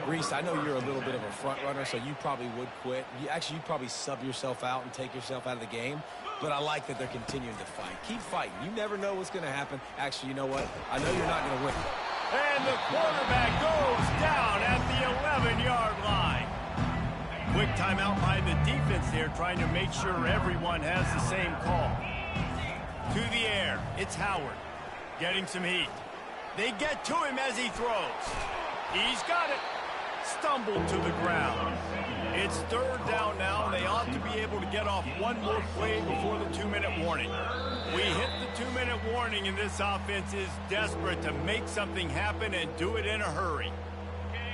Reese, I know you're a little bit of a front runner, so you probably would quit. You'd probably sub yourself out and take yourself out of the game. But I like that they're continuing to fight. Keep fighting. You never know what's going to happen. Actually, you know what? I know you're not going to win. And the quarterback goes down at the 11-yard line. Quick timeout by the defense there, trying to make sure everyone has the same call. To the air, it's Howard. Getting some heat. They get to him as he throws. He's got it. Stumbled to the ground. It's 3rd down now, and they ought to be able to get off one more play before the 2-minute warning. We hit the 2-minute warning, and this offense is desperate to make something happen and do it in a hurry.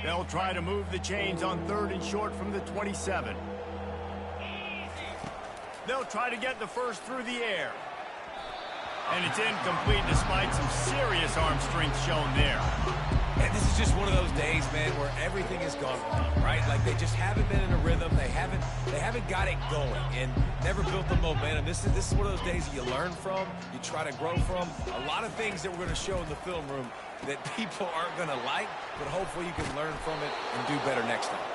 They'll try to move the chains on 3rd and short from the 27. They'll try to get the first through the air. And it's incomplete despite some serious arm strength shown there. And this is just one of those days, man, where everything has gone wrong, right? Like they just haven't been in a rhythm. They haven't got it going and never built the momentum. This is one of those days that you learn from, you try to grow from. A lot of things that we're going to show in the film room that people aren't going to like, but hopefully you can learn from it and do better next time.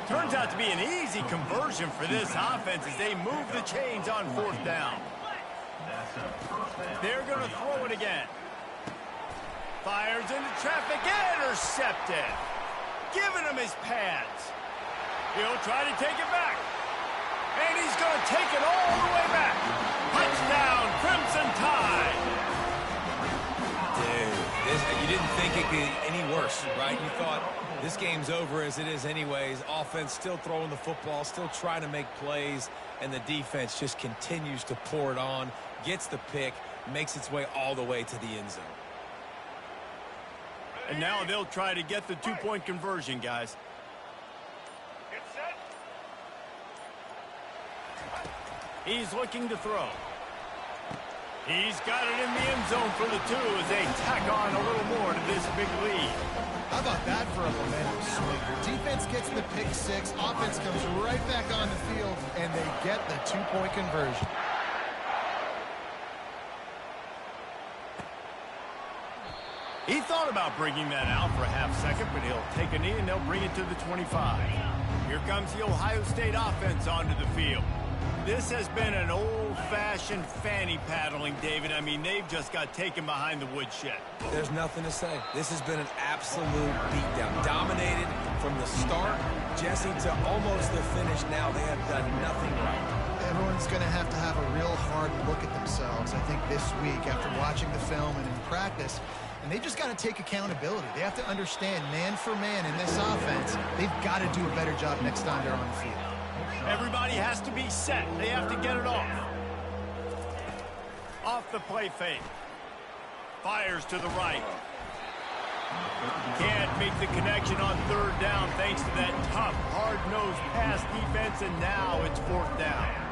Turns out to be an easy conversion for this offense as they move the chains on 4th down. They're going to throw it again. Fires into traffic, intercepted. Giving him his pads. He'll try to take it back. And he's going to take it all the way back. Touchdown, Crimson Tide. Dude, you didn't think it could get any worse, right? You thought this game's over as it is anyways. Offense still throwing the football, still trying to make plays, and the defense just continues to pour it on, gets the pick, makes its way all the way to the end zone. And now they'll try to get the 2-point conversion, guys. He's looking to throw. He's got it in the end zone for the 2 as they tack on a little more to this big lead. How about that for a momentum swing? Defense gets the pick 6. Offense comes right back on the field, and they get the 2-point conversion. He thought about bringing that out for a half second, but he'll take a knee and they'll bring it to the 25. Here comes the Ohio State offense onto the field. This has been an old-fashioned fanny paddling, David. I mean, they've just got taken behind the woodshed. There's nothing to say. This has been an absolute beatdown. Dominated from the start, Jesse, to almost the finish now. They have done nothing right. Everyone's going to have a real hard look at themselves, I think, this week after watching the film and in practice. And they just got to take accountability. They have to understand, man for man in this offense, they've got to do a better job next time they're on the field. Everybody has to be set. They have to get it off. Off the play fake. Fires to the right. Can't make the connection on 3rd down thanks to that tough, hard-nosed pass defense, and now it's 4th down.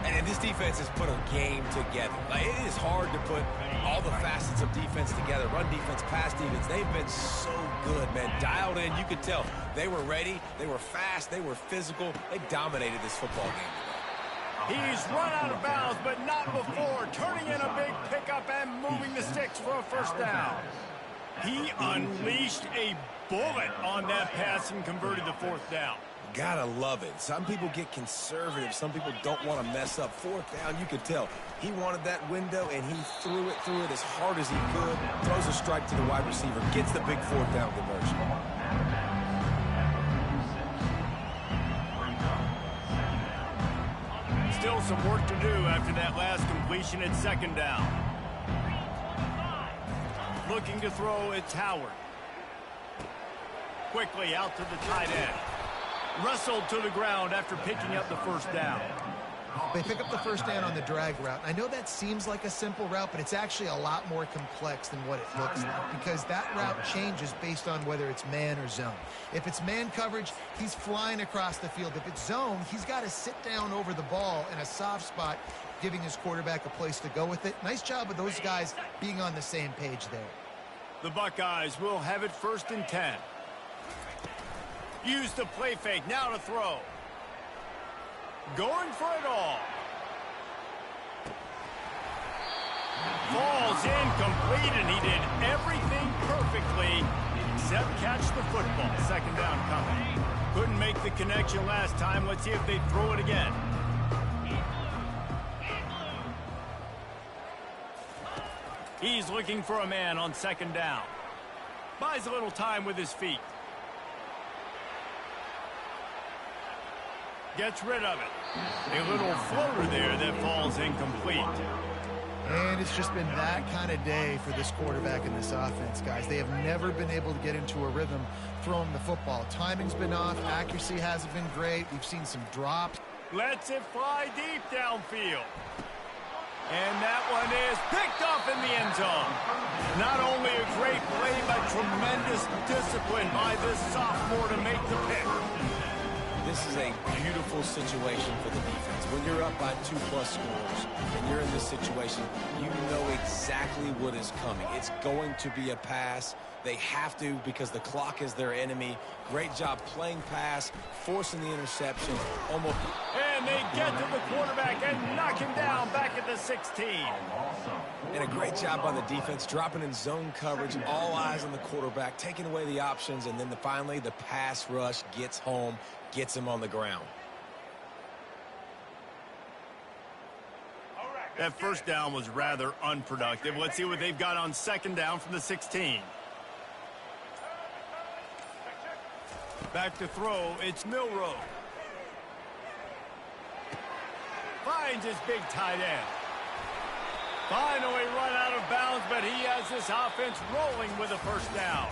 And this defense has put a game together. Like, it is hard to put all the facets of defense together. Run defense, pass defense. They've been so good, man. Dialed in. You could tell they were ready. They were fast. They were physical. They dominated this football game today. He's run out of bounds, but not before turning in a big pickup and moving the sticks for a first down. He unleashed a bullet on that pass and converted the fourth down. Gotta love it. Some people get conservative. Some people don't want to mess up. Fourth down, you could tell. He wanted that window, and he threw it as hard as he could. Throws a strike to the wide receiver. Gets the big fourth down conversion. Still some work to do after that last completion at second down. Looking to throw, it's Howard. Quickly out to the tight end. Wrestled to the ground after picking up the first down. They pick up the first down on the drag route. I know that seems like a simple route, but it's actually a lot more complex than what it looks like because that route changes based on whether it's man or zone. If it's man coverage, he's flying across the field. If it's zone, he's got to sit down over the ball in a soft spot, giving his quarterback a place to go with it. Nice job of those guys being on the same page there. The Buckeyes will have it 1st and 10. Use the play fake, now to throw. Going for it all. Falls incomplete, and he did everything perfectly except catch the football. Second down coming. Couldn't make the connection last time. Let's see if they throw it again. He's looking for a man on second down. Buys a little time with his feet. Gets rid of it. A little floater there that falls incomplete. And it's just been that kind of day for this quarterback in this offense, guys. They have never been able to get into a rhythm throwing the football. Timing's been off. Accuracy hasn't been great. We've seen some drops. Lets it fly deep downfield. And that one is picked off in the end zone. Not only a great play, but tremendous discipline by this sophomore to make the pick. This is a beautiful situation for the defense. When you're up by 2+ scores and you're in this situation, you know exactly what is coming. It's going to be a pass. They have to because the clock is their enemy. Great job playing pass, forcing the interception. Almost. And they get to the quarterback and knock him down back at the 16. And a great job on the defense, dropping in zone coverage, all eyes on the quarterback, taking away the options, and then finally the pass rush gets home, gets him on the ground. That first down was rather unproductive. Let's see what they've got on second down from the 16. Back to throw, it's Milroe. Finds his big tight end. Finally run out of bounds, but he has this offense rolling with a first down.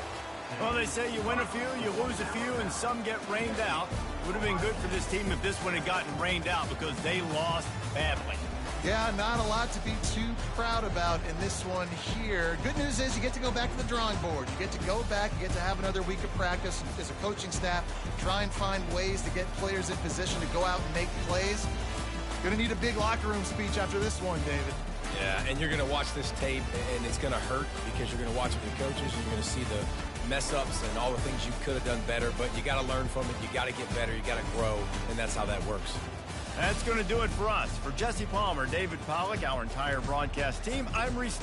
Well, they say you win a few, you lose a few, and some get rained out. Would have been good for this team if this one had gotten rained out because they lost badly. Yeah, not a lot to be too proud about in this one here. Good news is you get to go back to the drawing board. You get to go back, you get to have another week of practice as a coaching staff, try and find ways to get players in position to go out and make plays. Going to need a big locker room speech after this one, David. Yeah, and you're going to watch this tape, and it's going to hurt because you're going to watch it with coaches. You're going to see the mess-ups and all the things you could have done better, but you got to learn from it. You got to get better. You got to grow, and that's how that works. That's going to do it for us. For Jesse Palmer, David Pollack, our entire broadcast team, I'm Reese.